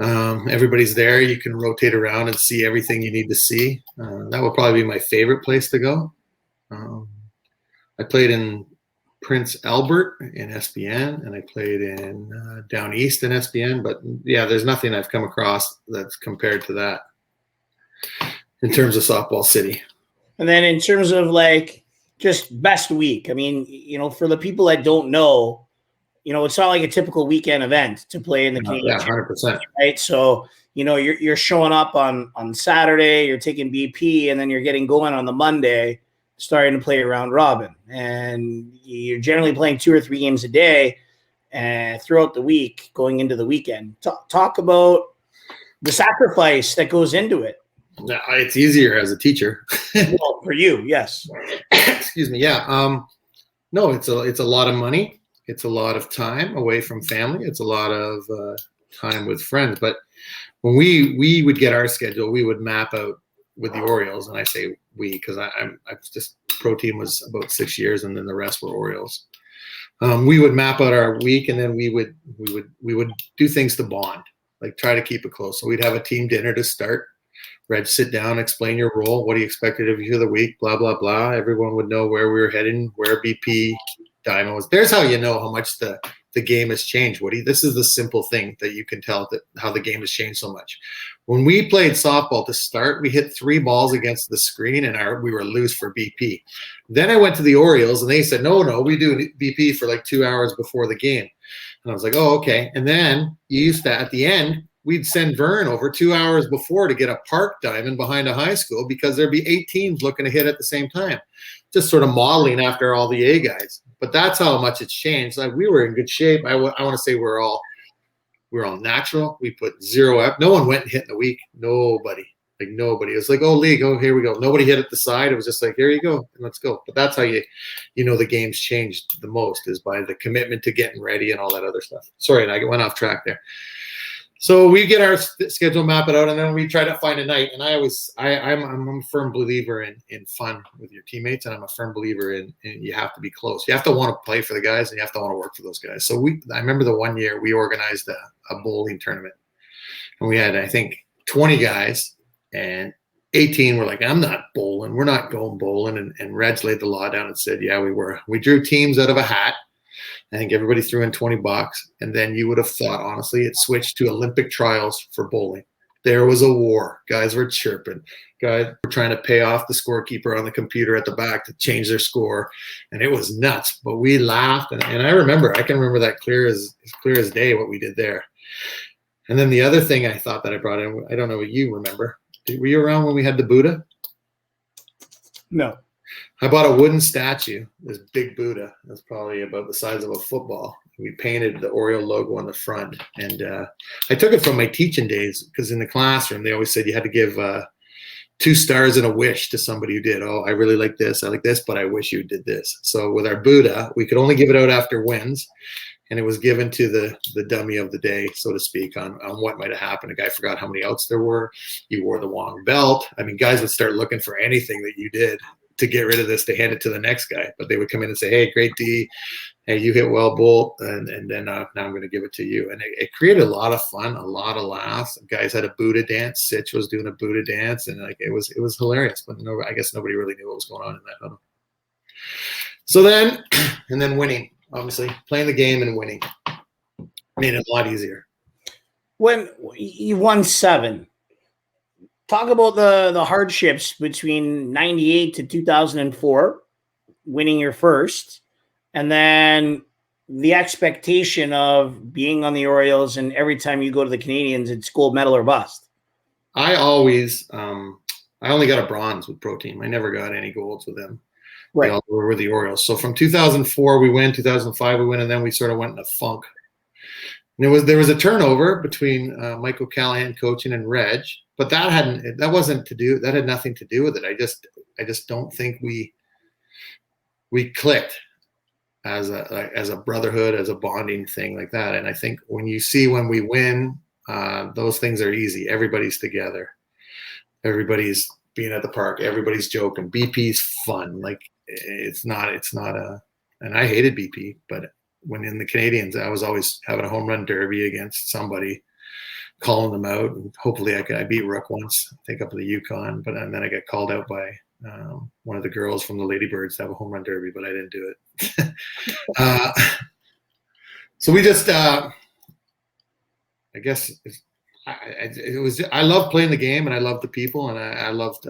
Everybody's there. You can rotate around and see everything you need to see. That would probably be my favorite place to go. I played in Prince Albert in SBN, and I played in down east in SBN. But yeah, there's nothing I've come across that's compared to that in terms of Softball City. And then in terms of like just best week, I mean, for the people that don't know, it's not like a typical weekend event to play in the Canadian. Yeah, 100%. Right. So, you're showing up on Saturday, you're taking BP, and then you're getting going on the Monday, starting to play round robin. And you're generally playing 2 or 3 games a day throughout the week, going into the weekend. Talk about the sacrifice that goes into it. It's easier as a teacher. Well, for you, yes. Excuse me. Yeah. No, it's a lot of money. It's a lot of time away from family. It's a lot of time with friends. But when we would get our schedule, we would map out with the Orioles, and I say we because I just pro team was about 6 years, and then the rest were Orioles. We would map out our week, and then we would do things to bond, like try to keep it close. So we'd have a team dinner to start. Reg, sit down, explain your role. What do you expected of you the week? Blah blah blah. Everyone would know where we were heading, where BP. Diamond was. There's how you know how much the game has changed, Woody. This is the simple thing that you can tell that how the game has changed so much. When we played softball to start, we hit 3 balls against the screen and we were loose for BP. Then I went to the Orioles and they said, no, we do BP for like 2 hours before the game. And I was like, oh, okay. And then you used to, at the end, we'd send Vern over 2 hours before to get a park diamond behind a high school because there'd be 8 teams looking to hit at the same time. Just sort of modeling after all the A guys. But that's how much it's changed. Like we were in good shape. I want to say we're all natural. We put 0 up. No one went and hit in the week. Nobody. Like nobody. It was like, oh, league, oh, here we go. Nobody hit at the side. It was just like, here you go, and let's go. But that's how you know the game's changed the most is by the commitment to getting ready and all that other stuff. Sorry, and I went off track there. So we get our schedule, map it out, and then we try to find a night. And I'm a firm believer in fun with your teammates, and I'm a firm believer in you have to be close. You have to want to play for the guys, and you have to want to work for those guys. So I remember the one year we organized a bowling tournament, and we had I think 20 guys, and 18 were like, I'm not bowling. We're not going bowling. And Reg laid the law down and said, yeah, we were. We drew teams out of a hat. I think everybody threw in $20, and then you would have thought, honestly, it switched to Olympic trials for bowling. There was a war. Guys were chirping. Guys were trying to pay off the scorekeeper on the computer at the back to change their score, and it was nuts. But we laughed, and I can remember that clear as day what we did there. And then the other thing I thought that I brought in, I don't know what you remember. Were you around when we had the Buddha? No. I bought a wooden statue, this big Buddha. That's probably about the size of a football. We painted the Oreo logo on the front. And I took it from my teaching days because in the classroom, they always said you had to give 2 stars and a wish to somebody who did. Oh, I really like this, but I wish you did this. So with our Buddha, we could only give it out after wins. And it was given to the dummy of the day, so to speak, on what might have happened. A guy forgot how many outs there were. You wore the wrong belt. I mean, guys would start looking for anything that you did to get rid of this to hand it to the next guy. But they would come in and say, hey, great D. Hey, you hit well, Bull. And then now I'm going to give it to you. And it created a lot of fun, a lot of laughs. Guys had a Buddha dance. Sitch was doing a Buddha dance. And it was hilarious. But I guess nobody really knew what was going on in that huddle. So then, and then winning. Obviously, playing the game and winning made it a lot easier. When you won 7, talk about the hardships between 98 to 2004, winning your first, and then the expectation of being on the Orioles, and every time you go to the Canadians, it's gold medal or bust. I always, I only got a bronze with Pro Team. I never got any golds with them. Right. They all were the Orioles. So from 2004 we win, 2005 we win, and then we sort of went in a funk. And there was a turnover between Michael Callahan coaching and Reg, but that had nothing to do with it. I just don't think we clicked as a brotherhood, as a bonding thing like that. And I think when we win, those things are easy. Everybody's together. Everybody's being at the park. Everybody's joking. BP's fun. Like it's not and I hated BP, but when in the Canadians, I was always having a home run derby against somebody, calling them out. And hopefully I beat Rook once, I think up in the Yukon, and then I got called out by one of the girls from the Ladybirds to have a home run derby, but I didn't do it. So we just, I guess I loved playing the game, and I loved the people, and I loved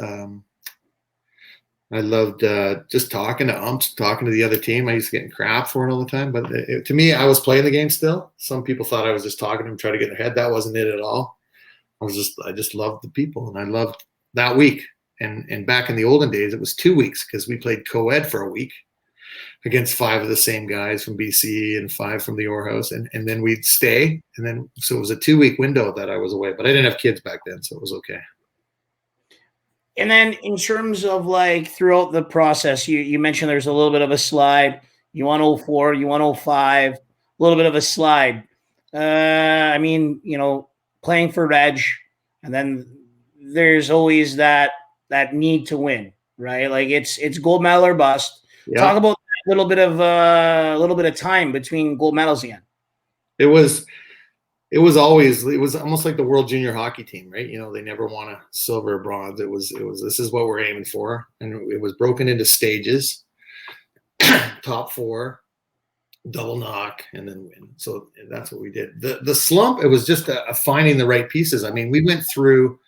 just talking to umps, talking to the other team. I used to get crap for it all the time, but to me, I was playing the game still. Some people thought I was just talking to them, trying to get in their head. That wasn't it at all. I just loved the people, and I loved that week. And back in the olden days, it was 2 weeks because we played co-ed for a week against 5 of the same guys from BC and 5 from the Orhouse, and then we'd stay. And then so it was a 2-week window that I was away, but I didn't have kids back then, so it was okay. And then in terms of like throughout the process, you mentioned there's a little bit of a slide. You want 04, you want 05, a little bit of a slide. I mean, playing for Reg, and then there's always that need to win, right? Like it's gold medal or bust. Yeah. Talk about a little bit of time between gold medals again. It was almost like the World Junior Hockey team, right? They never won a silver or bronze. It was this is what we're aiming for, and it was broken into stages, top 4, double knock, and then win. So that's what we did. The slump, it was just a finding the right pieces. I mean, we went through,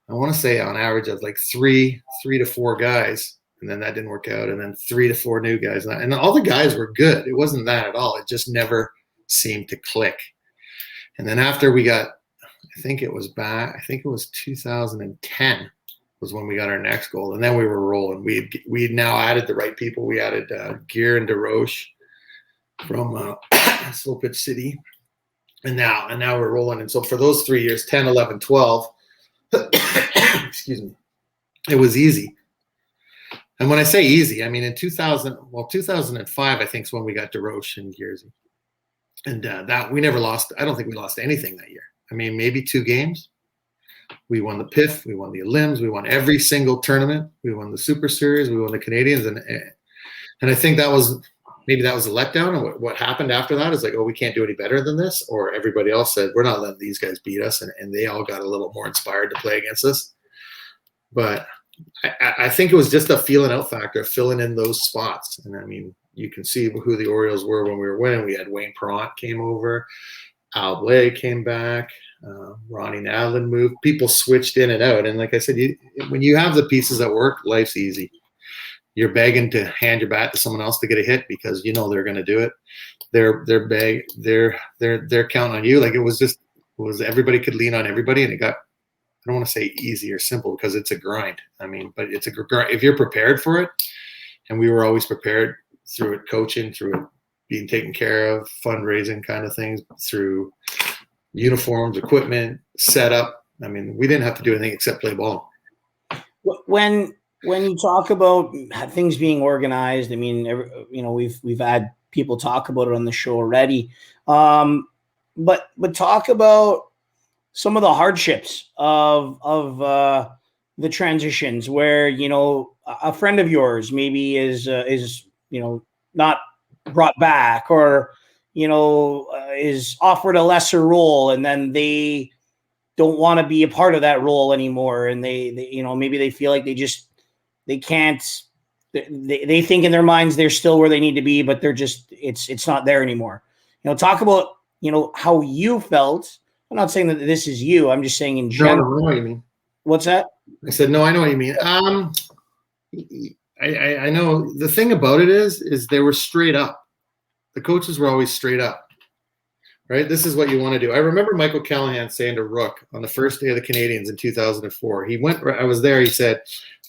I want to say on average of like 3 to 4 guys, and then that didn't work out, and then 3 to 4 new guys, and all the guys were good. It wasn't that at all. It just never seemed to click. And then after we got, I think it was 2010 was when we got our next goal, and then we were rolling. We'd now added the right people. We added Gear and DeRoche from Slowpitch City, and now we're rolling. And so for those 3 years, 10, 11, 12, excuse me, it was easy. And when I say easy, I mean in 2005, I think is when we got DeRoche and Gearsy. And that we never lost. I don't think we lost anything that year. I mean, maybe 2 games. We won the PIF. We won the Elims. We won every single tournament. We won the Super Series. We won the Canadians. And I think that was a letdown. And what happened after that is like, oh, we can't do any better than this. Or everybody else said, we're not letting these guys beat us. And they all got a little more inspired to play against us. But I think it was just a feeling out factor, filling in those spots. And I mean, you can see who the Orioles were when we were winning. We had Wayne Perrant came over, Al Blay came back, Ronnie Nadlin moved. People switched in and out. And like I said, when you have the pieces that work, life's easy. You're begging to hand your bat to someone else to get a hit because you know they're going to do it. They're counting on you. Like it was everybody could lean on everybody, and it got, I don't want to say easy or simple because it's a grind. I mean, but it's a grind if you're prepared for it. And we were always prepared through it, coaching, through it being taken care of, fundraising kind of things, through uniforms, equipment, setup. I mean, we didn't have to do anything except play ball. When you talk about things being organized, I mean, we've had people talk about it on the show already, but talk about some of the hardships of the transitions where, a friend of yours maybe is not brought back or, is offered a lesser role, and then they don't want to be a part of that role anymore. And they maybe they feel like they can't, they think in their minds they're still where they need to be, but they're just, it's not there anymore. Talk about, how you felt. I'm not saying that this is you. I'm just saying in general. No, I know what you mean. What's that? I said, no, I know what you mean. I know the thing about it is they were straight up. The coaches were always straight up, right? This is what you want to do. I remember Michael Callahan saying to Rook on the first day of the Canadians in 2004, I was there. He said,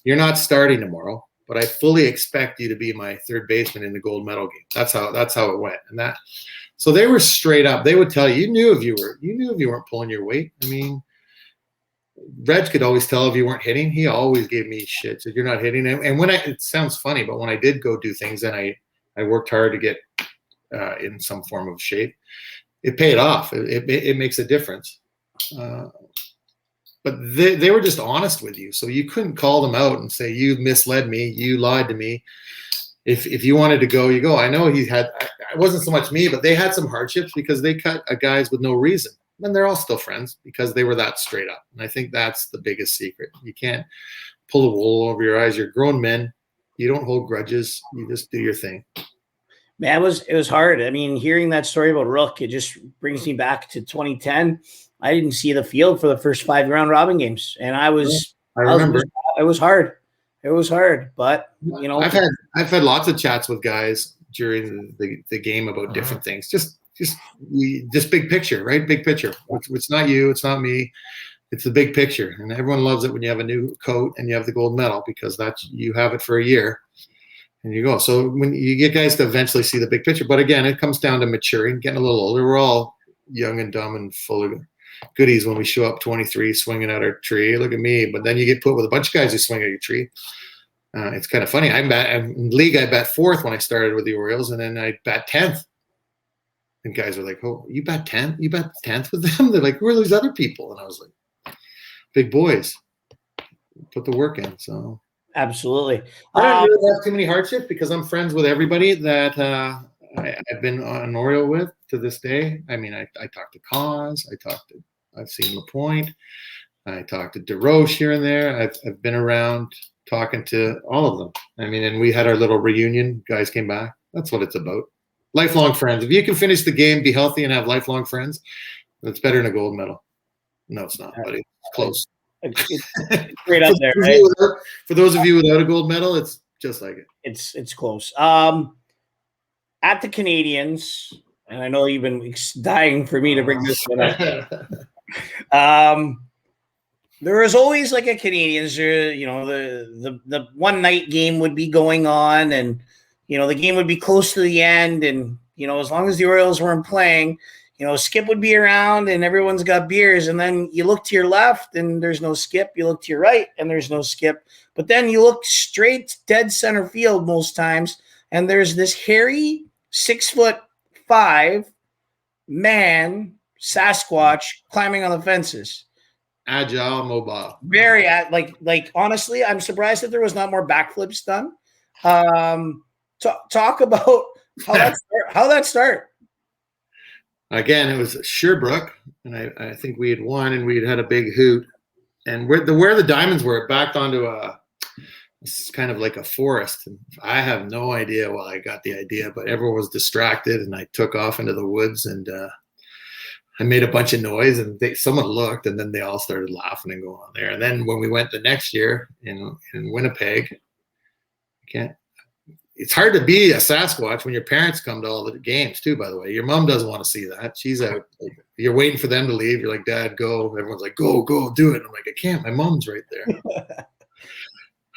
"You're not starting tomorrow, but I fully expect you to be my third baseman in the gold medal game." That's how it went. And so they were straight up. They would tell you, you knew if you weren't pulling your weight. I mean, Reg could always tell if you weren't hitting. He always gave me shit. Said, "You're not hitting." And it sounds funny, but when I did go do things and I worked hard to get in some form of shape, it paid off. It makes a difference. But they were just honest with you. So you couldn't call them out and say, "You misled me. You lied to me." If you wanted to go, you go. I know it wasn't so much me, but they had some hardships because they cut guys with no reason. And they're all still friends because they were that straight up. And I think that's the biggest secret. You can't pull the wool over your eyes. You're grown men. You don't hold grudges. You just do your thing. Man, it was hard. I mean, hearing that story about Rook, it just brings me back to 2010. I didn't see the field for the first 5 round robin games. And I remember. It was hard. It was hard. But, I've had lots of chats with guys during the game about different things. Just big picture, right? Big picture. It's not you. It's not me. It's the big picture. And everyone loves it when you have a new coat and you have the gold medal because you have it for a year and you go. So when you get guys to eventually see the big picture, but again, it comes down to maturing, getting a little older. We're all young and dumb and full of goodies when we show up 23 swinging at our tree. Look at me. But then you get put with a bunch of guys who swing at your tree. It's kind of funny. I'm in league. I bat 4th when I started with the Orioles, and then I bat 10th. And guys were like, "Oh, you bat 10th? You bat 10th with them?" They're like, "Who are these other people?" And I was like, "Big boys, put the work in." So absolutely. I don't really have too many hardships because I'm friends with everybody that I've been an Oriole with to this day. I mean, I talked to Cause. I've seen LaPointe. I talked to DeRoche here and there. I've been around talking to all of them. I mean, and we had our little reunion. Guys came back. That's what it's about. Lifelong friends. If you can finish the game, be healthy, and have lifelong friends, that's better than a gold medal. No, it's not, buddy. It's close. It's right up there, right? For those of you without a gold medal, it's just like it. It's close. At the Canadians, and I know you've been dying for me to bring this one up. There was always like a Canadians, the one night game would be going on, and the game would be close to the end, and as long as the Orioles weren't playing, Skip would be around, and everyone's got beers, and then you look to your left, and there's no Skip. You look to your right, and there's no Skip. But then you look straight dead center field most times, and there's this hairy 6'5" man Sasquatch climbing on the fences. Agile, mobile. Very like honestly, I'm surprised that there was not more backflips done. Talk about how that start. Again, it was Sherbrooke, and I think we had won, and we had a big hoot. And where the diamonds were, it backed onto It's kind of like a forest. And I have no idea why I got the idea, but everyone was distracted, and I took off into the woods, and I made a bunch of noise, and someone looked, and then they all started laughing and going on there. And then when we went the next year in Winnipeg, it's hard to be a Sasquatch when your parents come to all the games too, by the way. Your mom doesn't want to see that. She's out. You're waiting for them to leave. You're like, Dad, go. Everyone's like, go, do it. I'm like, I can't. My mom's right there.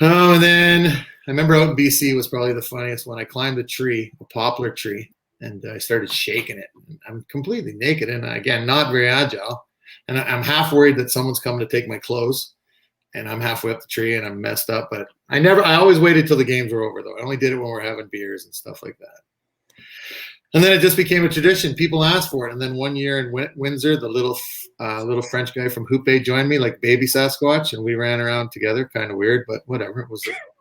Oh, and then I remember out in BC was probably the funniest one. I climbed a tree, a poplar tree, and I started shaking it. I'm completely naked, and again, not very agile. And I'm half worried that someone's coming to take my clothes, and I'm halfway up the tree, and I'm messed up. But I always waited till the games were over, though. I only did it when we're having beers and stuff like that. And then it just became a tradition. People asked for it. And then one year in Windsor, the little French guy from Hoope joined me, like baby Sasquatch, and we ran around together. Kind of weird, but whatever.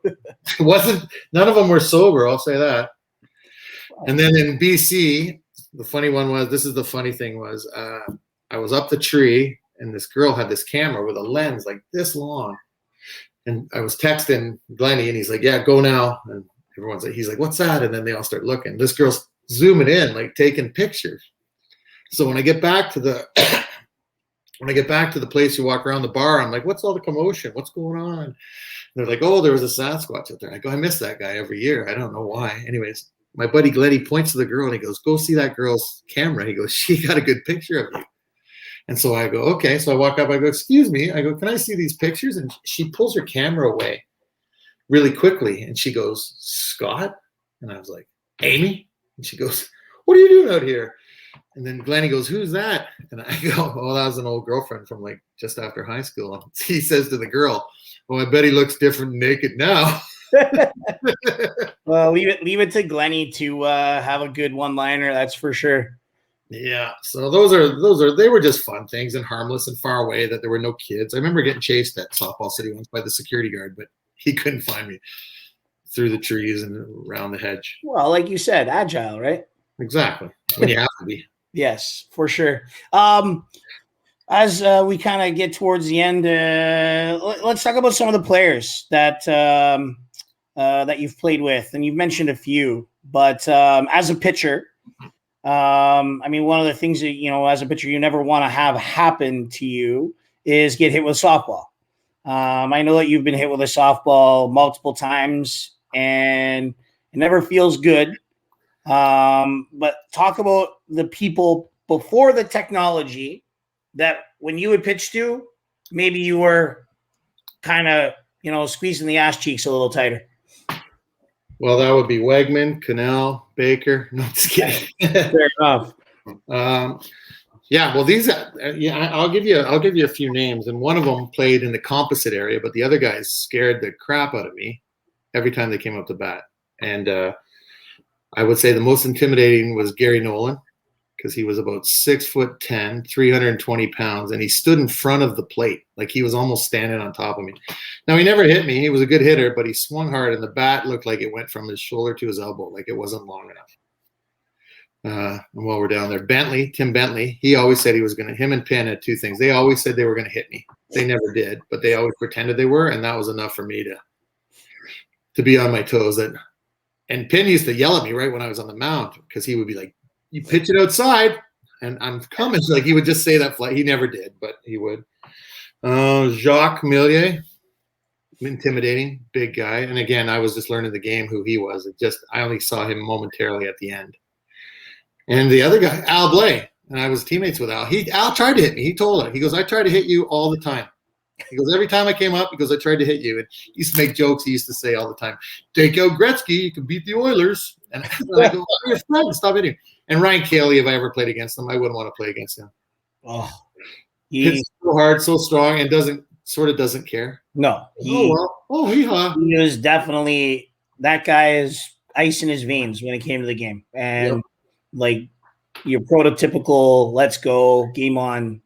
It wasn't. None of them were sober. I'll say that. And then in BC, the funny one was. This is the funny thing was. I was up the tree, and this girl had this camera with a lens like this long. And I was texting Glennie, and he's like, "Yeah, go now." And everyone's like, he's like, "What's that?" And then they all start looking. This girl's zooming in, like taking pictures. So when I get back to the place you walk around the bar, I'm like, "What's all the commotion? What's going on?" And they're like, "Oh, there was a Sasquatch out there." I go, "I miss that guy every year. I don't know why." Anyways, my buddy Glennie points to the girl, and he goes, "Go see that girl's camera." He goes, "She got a good picture of you." And so I go, "Okay." So I walk up, I go, "Excuse me." I go, "Can I see these pictures?" And she pulls her camera away really quickly. And she goes, "Scott?" And I was like, "Amy?" And she goes, "What are you doing out here?" And then Glennie goes, "Who's that?" And I go, "Oh, that was an old girlfriend from like just after high school." And he says to the girl, "Well, I bet he looks different naked now." Well, leave it to Glennie to have a good one-liner. That's for sure. Yeah. So they were just fun things and harmless and far away that there were no kids. I remember getting chased at Softball City once by the security guard, but he couldn't find me through the trees and around the hedge. Well, like you said, agile, right? Exactly. When you have to be. Yes, for sure. As we kind of get towards the end, let's talk about some of the players that you've played with, and you've mentioned a few. But as a pitcher, I mean, one of the things that as a pitcher, you never want to have happen to you is get hit with a softball. I know that you've been hit with a softball multiple times, and it never feels good. But talk about the people before the technology that when you would pitch to, maybe you were kind of, squeezing the ass cheeks a little tighter. Well, that would be Wegman, Cannell, Baker. No, just kidding. Fair enough. Yeah, well, I'll give you a few names, and one of them played in the composite area, but the other guys scared the crap out of me every time they came up to bat. And I would say the most intimidating was Gary Nolan, because he was about 6'10", 320 pounds, and he stood in front of the plate like he was almost standing on top of me. Now, he never hit me. He was a good hitter, but he swung hard, and the bat looked like it went from his shoulder to his elbow, like it wasn't long enough. And while we're down there, Tim Bentley, he always said he was going to, him and Penn had two things. They always said they were going to hit me. They never did, but they always pretended they were, and that was enough for me to be on my toes. And Penn used to yell at me right when I was on the mound, because he would be like, "You pitch it outside," and I'm coming. Like, he would just say that flat. He never did, but he would. Jacques Millier, intimidating, big guy. And again, I was just learning the game, who he was. I only saw him momentarily at the end. And the other guy, Al Blay, and I was teammates with Al. Al tried to hit me. He told her, he goes, "I try to hit you all the time." He goes, "Every time I came up," he goes, "I tried to hit you." And he used to make jokes. He used to say all the time, "Take out Gretzky, you can beat the Oilers." And I go, "I'm your friend, stop hitting." And Ryan Cayley, if I ever played against him, I wouldn't want to play against him. Oh, He's so hard, so strong, and doesn't care. No. He was definitely, that guy is ice in his veins when it came to the game. And like your prototypical, let's go, game on.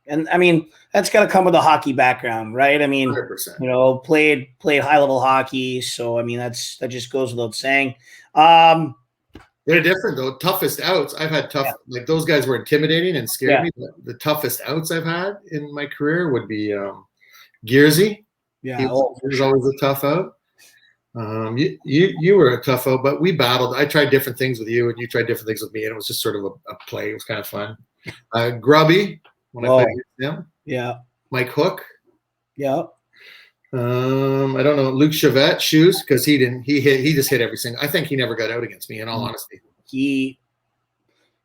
And I mean, that's got to come with a hockey background, right? I mean, 100%. Played high level hockey. So, I mean, that just goes without saying. They're different though. Toughest outs. I've had like those guys were intimidating and scared me. But the toughest outs I've had in my career would be Gearsy. Yeah. He was always a tough out. You were a tougho, but we battled. I tried different things with you, and you tried different things with me, and it was just sort of a play. It was kind of fun. Grubby, when I played against him. Yeah. Mike Hook. Yeah. I don't know, Luke Chavette shoes, because he just hit every single. I think he never got out against me, in all honesty. He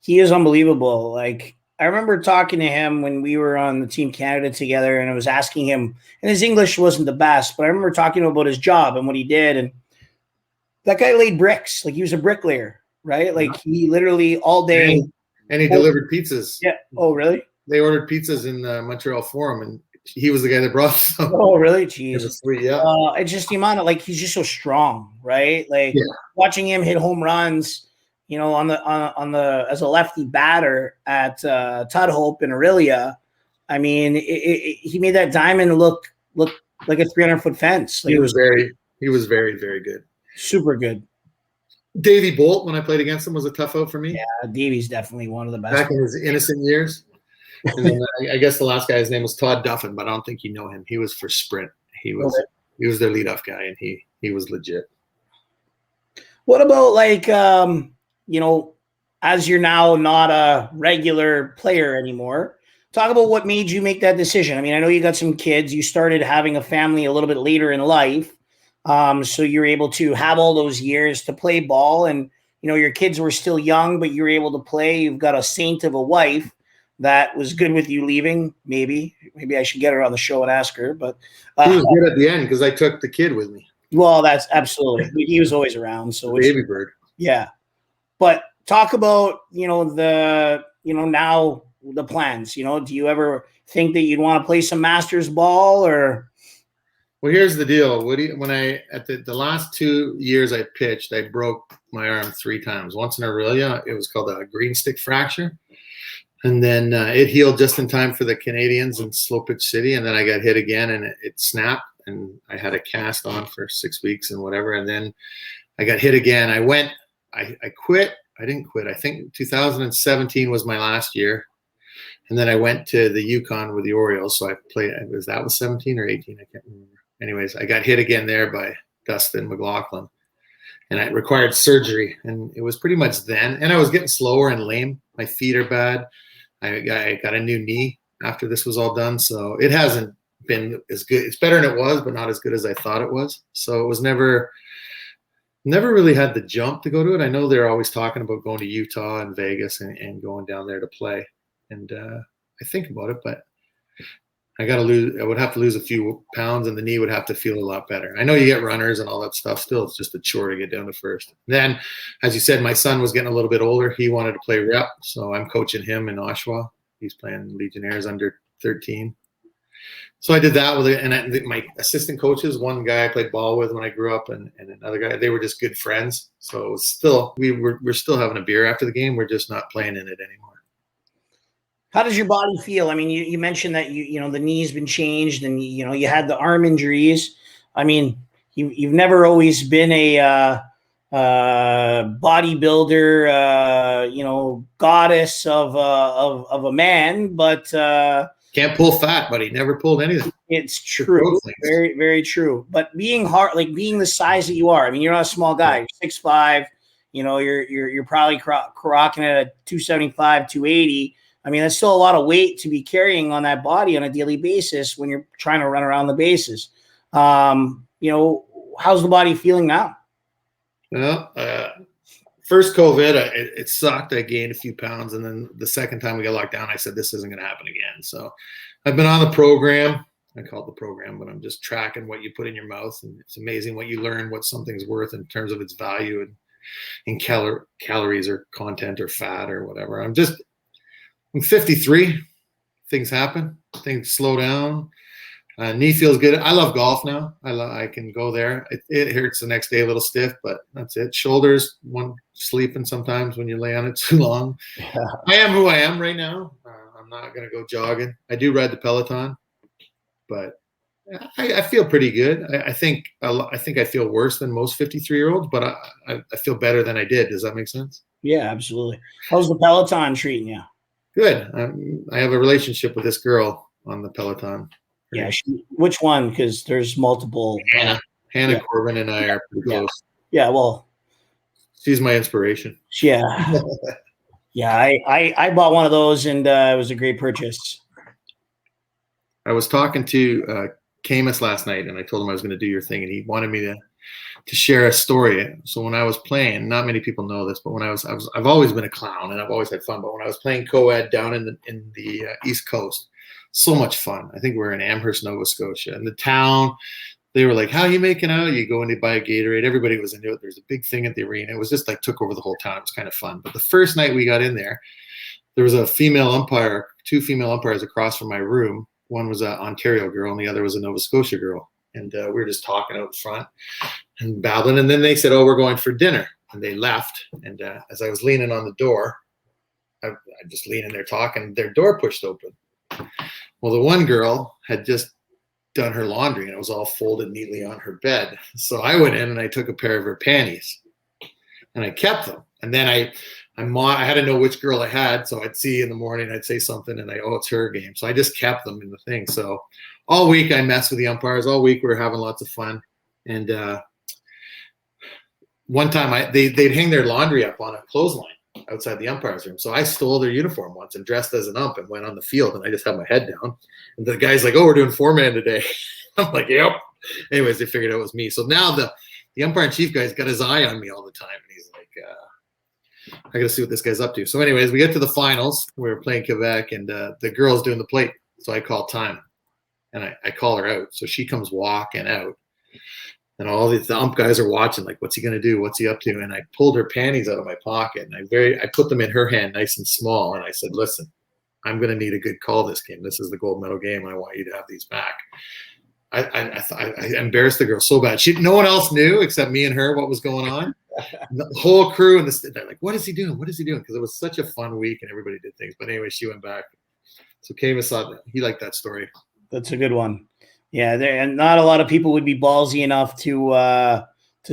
is unbelievable. Like, I remember talking to him when we were on the Team Canada together, and I was asking him, and his English wasn't the best, but I remember talking to him about his job and what he did. And that guy laid bricks. Like, he was a bricklayer, right? Like, he literally all day. And he delivered pizzas. Yeah. Oh, really? They ordered pizzas in the Montreal Forum, and he was the guy that brought them. Oh, really? Jeez. It was sweet, yeah. It's just the amount of, like, he's just so strong, right? Like, watching him hit home runs, you know, on the as a lefty batter at Tudhope in Aurelia. I mean, he made that diamond look like a 300-foot fence. Like, he was very, very good. Super good. Davey Bolt, when I played against him, was a tough out for me. Yeah, Davey's definitely one of the best. Back in his innocent years. And then I guess the last guy's name was Todd Duffin, but I don't think you know him. He was for Sprint. He was their leadoff guy, and he was legit. What about, like, you know, as you're now not a regular player anymore, talk about what made you make that decision. I mean, I know you got some kids. You started having a family a little bit later in life. So you're able to have all those years to play ball, and, you know, your kids were still young, but you were able to play. You've got a saint of a wife that was good with you leaving. Maybe I should get her on the show and ask her, but he was good at the end, because I took the kid with me. Well, that's absolutely, he was always around. So baby bird. Yeah. But talk about, you know, now the plans, you know, do you ever think that you'd want to play some Masters ball, or? Well, here's the deal, Woody. When at the last 2 years I pitched, I broke my arm 3 times. Once in Aurelia, it was called a green stick fracture. And then it healed just in time for the Canadians in Slowpitch City. And then I got hit again, and it snapped, and I had a cast on for 6 weeks and whatever. And then I got hit again. I quit. I didn't quit. I think 2017 was my last year. And then I went to the Yukon with the Orioles. So I played, was 17 or 18? I can't remember. Anyways, I got hit again there by Dustin McLaughlin, and I required surgery. And it was pretty much then. And I was getting slower and lame. My feet are bad. I got a new knee after this was all done. So it hasn't been as good. It's better than it was, but not as good as I thought it was. So it was never really had the jump to go to it. I know they're always talking about going to Utah and Vegas and going down there to play. And I think about it, but I would have to lose a few pounds, and the knee would have to feel a lot better. I know you get runners and all that stuff. Still, it's just a chore to get down to first. Then, as you said, my son was getting a little bit older. He wanted to play rep, so I'm coaching him in Oshawa. He's playing Legionnaires under 13. So I did that with it. And my assistant coaches, one guy I played ball with when I grew up, and another guy, they were just good friends. So it was still, we're still having a beer after the game. We're just not playing in it anymore. How does your body feel? I mean, you mentioned that you know the knee's been changed, and you know you had the arm injuries. I mean, you've never always been a bodybuilder, you know, goddess of a man, but can't pull fat, but he never pulled anything. It's true, very, very true. But being the size that you are, I mean, you're not a small guy. You're 6'5". You know, you're probably rocking at a 275, 280. I mean, that's still a lot of weight to be carrying on that body on a daily basis when you're trying to run around the bases. You know, how's the body feeling now? Well, first COVID, it sucked. I gained a few pounds. And then the second time we got locked down, I said, this isn't going to happen again. So I've been on the program. I call it the program, but I'm just tracking what you put in your mouth. And it's amazing what you learn, what something's worth in terms of its value and in calories or content or fat or whatever. I'm 53. Things happen. Things slow down. Knee feels good. I love golf now. I can go there. It hurts the next day a little stiff, but that's it. Shoulders, sleeping sometimes when you lay on it too long. Yeah. I am who I am right now. I'm not going to go jogging. I do ride the Peloton, but I feel pretty good. I think I feel worse than most 53-year-olds, but I feel better than I did. Does that make sense? Yeah, absolutely. How's the Peloton treating you? Good. I have a relationship with this girl on the Peloton. Yeah. Which one? Because there's multiple. Hannah Corbin and I are pretty close. Yeah, well, she's my inspiration. Yeah. Yeah, I bought one of those, and it was a great purchase. I was talking to Camus last night, and I told him I was going to do your thing, and he wanted me to share a story. So when I was playing, not many people know this, but when I've always been a clown, and I've always had fun. But when I was playing co-ed down in the East Coast, so much fun. I think we were in Amherst, Nova Scotia, and the town. They were like, "How are you making out?" You go and you buy a Gatorade. Everybody was into it. There's a big thing at the arena. It was just like took over the whole town. It was kind of fun. But the first night we got in there was a female umpire, 2 female umpires across from my room. One was an Ontario girl, and the other was a Nova Scotia girl. And we were just talking out front and babbling. And then they said, "Oh, we're going for dinner." And they left. And as I was leaning on the door, I just leaning there talking, their door pushed open. Well, the one girl had just done her laundry, and it was all folded neatly on her bed. So I went in and I took a pair of her panties, and I kept them. And then I had to know which girl I had, so I'd see in the morning, I'd say something, and it's her game. So I just kept them in the thing. So all week I messed with the umpires. All week we were having lots of fun. And one time they'd hang their laundry up on a clothesline outside the umpire's room. So I stole their uniform once and dressed as an ump and went on the field, and I just had my head down. And the guy's like, "Oh, we're doing 4-man today." I'm like, "Yep." Anyways, they figured out it was me. So now the umpire in chief guy's got his eye on me all the time, and he's like, I got to see what this guy's up to. So anyways, we get to the finals. We were playing Quebec, and the girl's doing the plate. So I call time, and I call her out. So she comes walking out, and all the ump guys are watching, like, what's he going to do? What's he up to? And I pulled her panties out of my pocket, and I put them in her hand nice and small, and I said, "Listen, I'm going to need a good call this game. This is the gold medal game, and I want you to have these back." I embarrassed the girl so bad. No one else knew except me and her what was going on. The whole crew and they're like, "What is he doing? What is he doing?" Because it was such a fun week and everybody did things. But anyway, she went back. So Camus thought he liked that story. That's a good one. Yeah, and not a lot of people would be ballsy enough to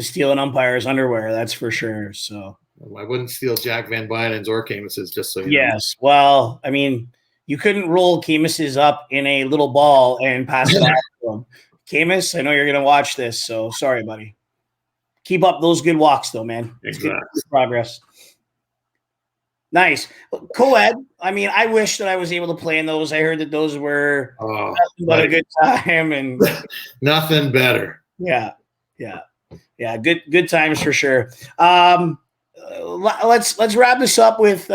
steal an umpire's underwear. That's for sure. So I wouldn't steal Jack Van Buynen's or Camus's, just so you know. Yes. Well, I mean, you couldn't roll Camus's up in a little ball and pass it off to him. Camus, I know you're going to watch this, so sorry, buddy. Keep up those good walks, though, man. Exactly. Good progress. Nice. Co-ed, I mean, I wish that I was able to play in those. I heard that those were nothing but a good time. And nothing better. Yeah. Good times for sure. Let's wrap this up with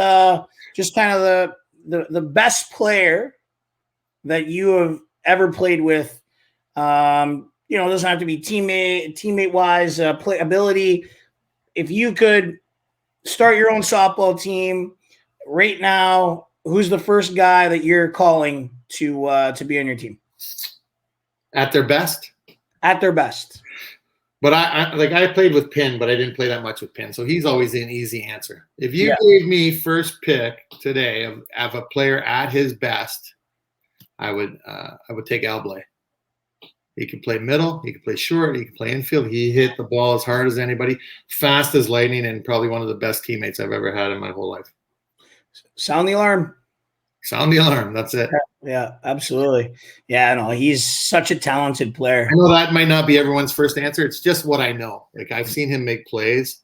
just kind of the best player that you have ever played with. It doesn't have to be teammate wise, play ability. If you could start your own softball team right now, who's the first guy that you're calling to be on your team? At their best? At their best. But I played with Penn, but I didn't play that much with Penn. So he's always an easy answer. If you gave me first pick today of a player at his best, I would take Alblay. He can play middle, he can play short, he can play infield. He hit the ball as hard as anybody, fast as lightning, and probably one of the best teammates I've ever had in my whole life. Sound the alarm. Sound the alarm. That's it. Yeah, absolutely. Yeah, no, he's such a talented player. I know that might not be everyone's first answer. It's just what I know. Like, I've seen him make plays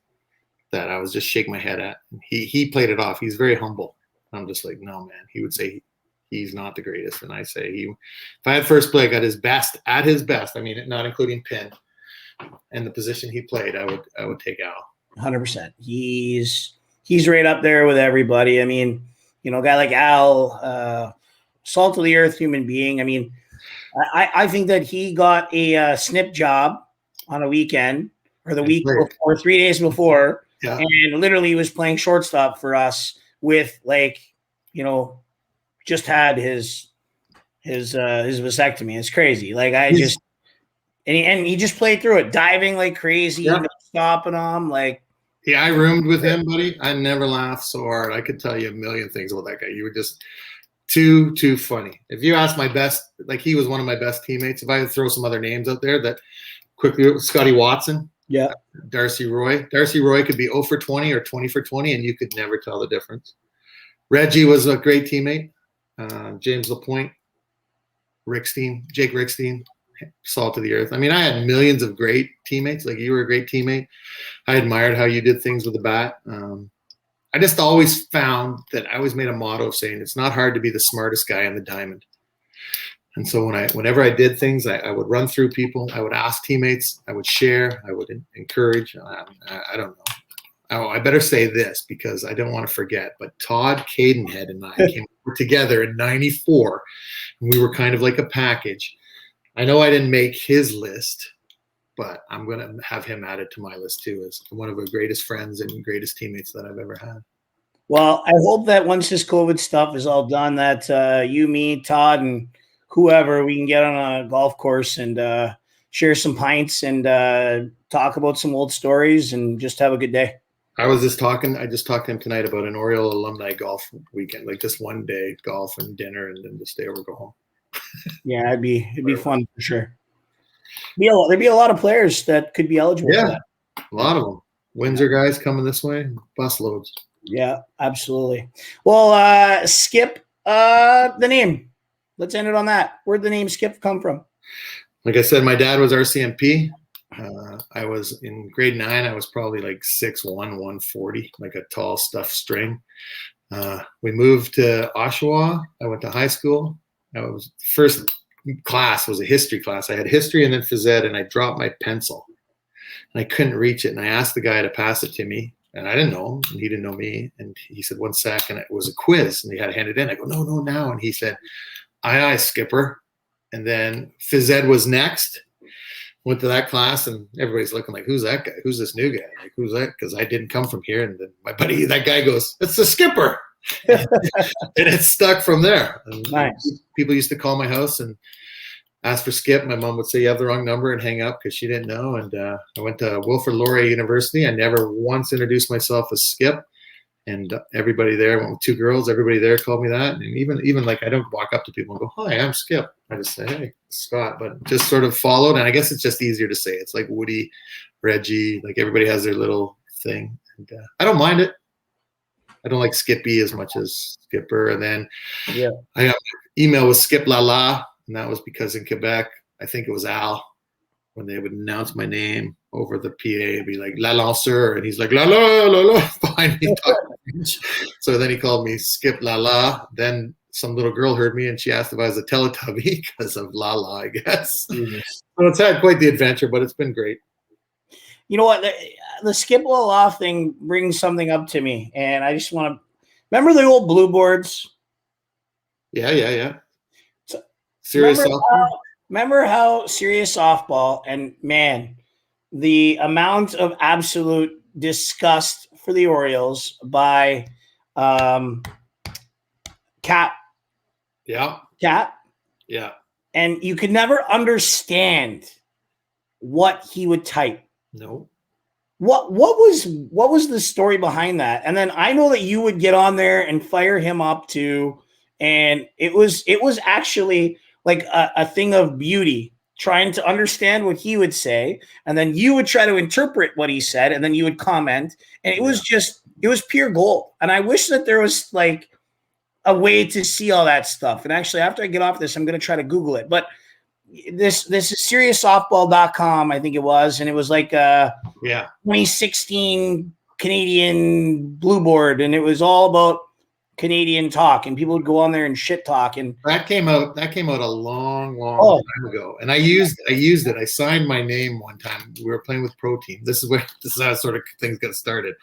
that I was just shaking my head at. He played it off. He's very humble. I'm just like, no, man. He would say he's not the greatest. And I say if I had first play at his best, I mean, not including Penn and the position he played, I would take Al. 100%. He's right up there with everybody. I mean, a guy like Al, salt of the earth human being. I mean, I think that he got a snip job on a weekend or the week before, 3 days before, and literally was playing shortstop for us with just had his vasectomy. It's crazy. Like he just played through it, diving like crazy, stopping him. Like, I roomed with him, buddy. I never laughed so hard. I could tell you a million things about that guy. You were just too funny. If you ask my best, like, he was one of my best teammates. If I had to throw some other names out there that quickly, Scotty Watson. Yeah. Darcy Roy. Darcy Roy could be 0 for 20 or 20 for 20, and you could never tell the difference. Reggie was a great teammate. James Lapointe, Jake Rickstein, salt of the earth. I mean, I had millions of great teammates. Like, you were a great teammate. I admired how you did things with the bat. I just always found that I always made a motto of saying it's not hard to be the smartest guy on the diamond. And so whenever I did things, I would run through people. I would ask teammates. I would share. I would encourage. I don't know. Oh, I better say this because I don't want to forget. But Todd Cadenhead and I came together in '94, and we were kind of like a package. I know I didn't make his list, but I'm going to have him added to my list too as one of the greatest friends and greatest teammates that I've ever had. Well, I hope that once this COVID stuff is all done, that you, me, Todd, and whoever, we can get on a golf course and share some pints and talk about some old stories and just have a good day. I just talked to him tonight about an Oriole alumni golf weekend, like just one day golf and dinner and then just stay over, go home. Yeah, it'd be fun for sure. There'd be a lot of players that could be eligible for that. A lot of them. Windsor guys coming this way, bus loads. Yeah, absolutely. Well, Skip, the name. Let's end it on that. Where'd the name Skip come from? Like I said, my dad was RCMP. I was in grade 9. I was probably like 6'1", 140, like a tall stuffed string. We moved to Oshawa. I went to high school. First class was a history class. I had history and then phys ed, and I dropped my pencil. And I couldn't reach it. And I asked the guy to pass it to me. And I didn't know him, and he didn't know me. And he said, 1 sec. And it was a quiz, and he had to hand it in. I go, no, now. And he said, aye, Skipper. And then phys ed was next. Went to that class, and everybody's looking like, who's that guy? Who's this new guy? Like, who's that? Because I didn't come from here. And then my buddy, that guy goes, it's the Skipper. And it stuck from there. And nice. People used to call my house and ask for Skip. My mom would say, you have the wrong number, and hang up because she didn't know. And I went to Wilfrid Laurier University. I never once introduced myself as Skip. And everybody there, I went with 2 girls, everybody there called me that. And even like, I don't walk up to people and go, hi, I'm Skip. I just say, hey, Scott, but just sort of followed. And I guess it's just easier to say. It's like Woody, Reggie, like everybody has their little thing. And I don't mind it. I don't like Skippy as much as Skipper. And then I got an email with Skip Lala. And that was because in Quebec, I think it was Al, when they would announce my name over the PA, it'd be like, La Lanceur. And he's like, La La, La La, behind me. So then he called me Skip La La. Then some little girl heard me, and she asked if I was a Teletubby because of La La, I guess. So it's had quite the adventure, but it's been great. You know what? The Skip La La thing brings something up to me, and I just want to remember the old blue boards. Yeah. So, serious softball. Remember how serious softball, and man, the amount of absolute disgust for the Orioles by Cap. Yeah. Cap. Yeah. And you could never understand what he would type. No. What was the story behind that? And then I know that you would get on there and fire him up too. And it was actually like a thing of beauty, trying to understand what he would say. And then you would try to interpret what he said, and then you would comment. And it was pure gold. And I wish that there was like a way to see all that stuff. And actually, after I get off this, I'm going to try to Google it. But this is SeriousSoftball.com, I think it was. And it was like 2016 Canadian Blue Board. And it was all about Canadian talk, and people would go on there and shit talk. And that came out a long time ago. And I used it. I signed my name one time. We were playing with Pro Team. This is how sort of things got started.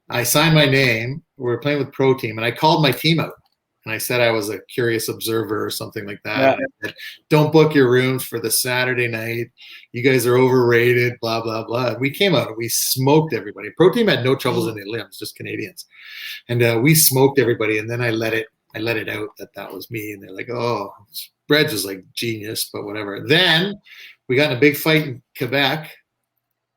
I signed my name. We were playing with Pro Team, and I called my team out. And I said I was a curious observer or something like that. Yeah. I said, don't book your rooms for the Saturday night. You guys are overrated, blah, blah, blah. And we came out and we smoked everybody. Pro Team had no troubles in their limbs, just Canadians. And we smoked everybody. And then I let it out that was me. And they're like, oh, Breds was like genius, but whatever. Then we got in a big fight in Quebec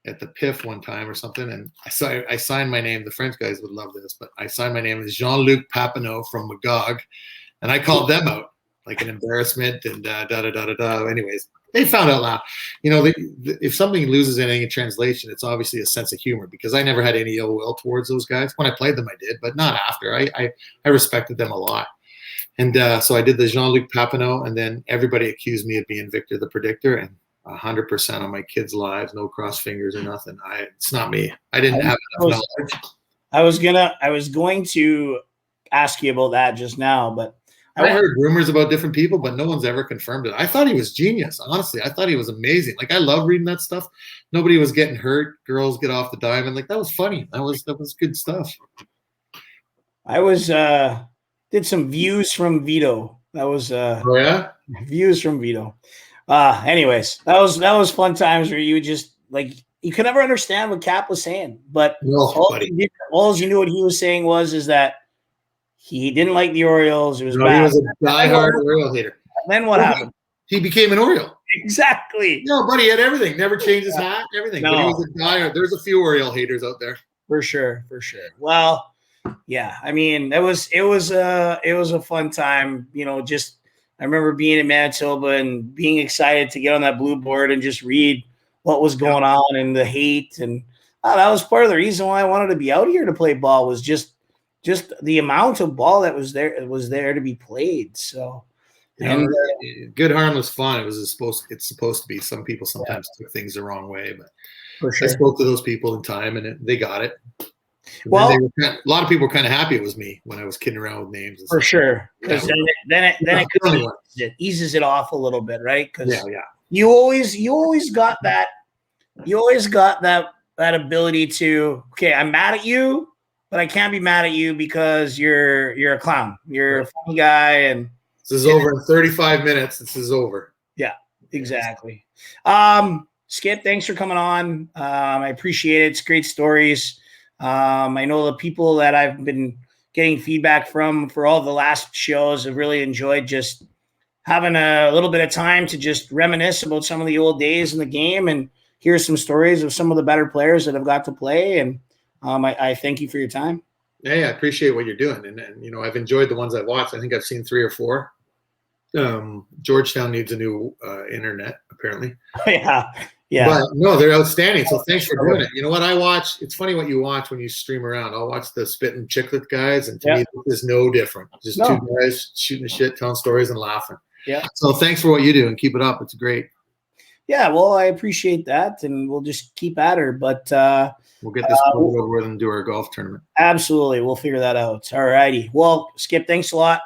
at the PIF one time or something, and I signed my name. The French guys would love this, but I signed my name as Jean-Luc Papineau from Magog, and I called them out like an embarrassment and da-da-da-da-da. Anyways, they found out loud. You know, if something loses anything in translation, it's obviously a sense of humor, because I never had any ill will towards those guys. When I played them, I did, but not after. I respected them a lot. And so I did the Jean-Luc Papineau, and then everybody accused me of being Victor the Predictor, and 100% on my kids' lives, no cross fingers or nothing. It's not me. I didn't have enough knowledge. I was going to ask you about that just now, but I heard rumors about different people, but no one's ever confirmed it. I thought he was genius. Honestly, I thought he was amazing. Like, I love reading that stuff. Nobody was getting hurt. Girls get off the diamond. Like, that was funny. That was good stuff. I was did some views from Vito. That was oh yeah, views from Vito. Anyways, that was fun times where you just like you could never understand what Cap was saying, but all you knew what he was saying is that he didn't like the Orioles. It was bad. He was a diehard Oriole hater. Then what happened? He became an Oriole. Exactly. No, buddy, he had everything. Never changed his hat, everything. No. But he was a diehard. There's a few Oriole haters out there. For sure. Well, yeah. I mean, it was a fun time. You know, just I remember being in Manitoba and being excited to get on that blue board and just read what was going on and the hate. And that was part of the reason why I wanted to be out here to play ball was just the amount of ball that was there to be played. So, and good harmless fun. It's supposed to be. Some people sometimes took things the wrong way, but for sure. I spoke to those people in time, and they got it. And well, a lot of people were kind of happy it was me when I was kidding around with names. And for sure, because then it eases it off a little bit, right? Because you always got that ability to I'm mad at you. But I can't be mad at you because you're a clown. You're a funny guy, and this is over in 35 minutes. This is over. Yeah, exactly. Skip, thanks for coming on. I appreciate it. It's great stories. I know the people that I've been getting feedback from for all the last shows have really enjoyed just having a little bit of time to just reminisce about some of the old days in the game and hear some stories of some of the better players that have got to play. And I thank you for your time. Yeah, I appreciate what you're doing. And you know, I've enjoyed the ones I've watched. I think I've seen 3 or 4. Georgetown needs a new internet, apparently. Yeah. But no, they're outstanding. So thanks for doing it. You know what I watch? It's funny what you watch when you stream around. I'll watch the Spit and Chiclet guys, and to me, this is no different. Just 2 guys shooting the shit, telling stories, and laughing. Yeah. So thanks for what you do, and keep it up. It's great. Yeah, well, I appreciate that, and we'll just keep at her. But we'll get this over with and do our golf tournament. Absolutely. We'll figure that out. All righty. Well, Skip, thanks a lot.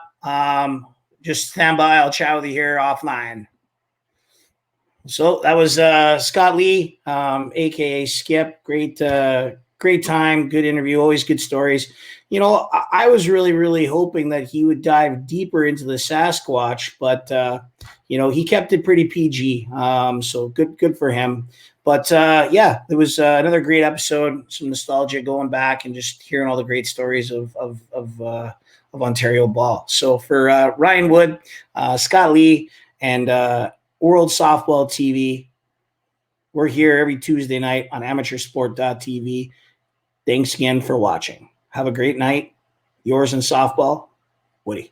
Just stand by. I'll chat with you here offline. So that was Scott Lee, a.k.a. Skip. Great time, good interview, always good stories. You know, I was really, really hoping that he would dive deeper into the Sasquatch, but, you know, he kept it pretty PG. So good for him. But, it was another great episode, some nostalgia going back and just hearing all the great stories of Ontario ball. So for Ryan Wood, Scott Lee, and World Softball TV, we're here every Tuesday night on amateursport.tv. Thanks again for watching. Have a great night. Yours in softball, Woody.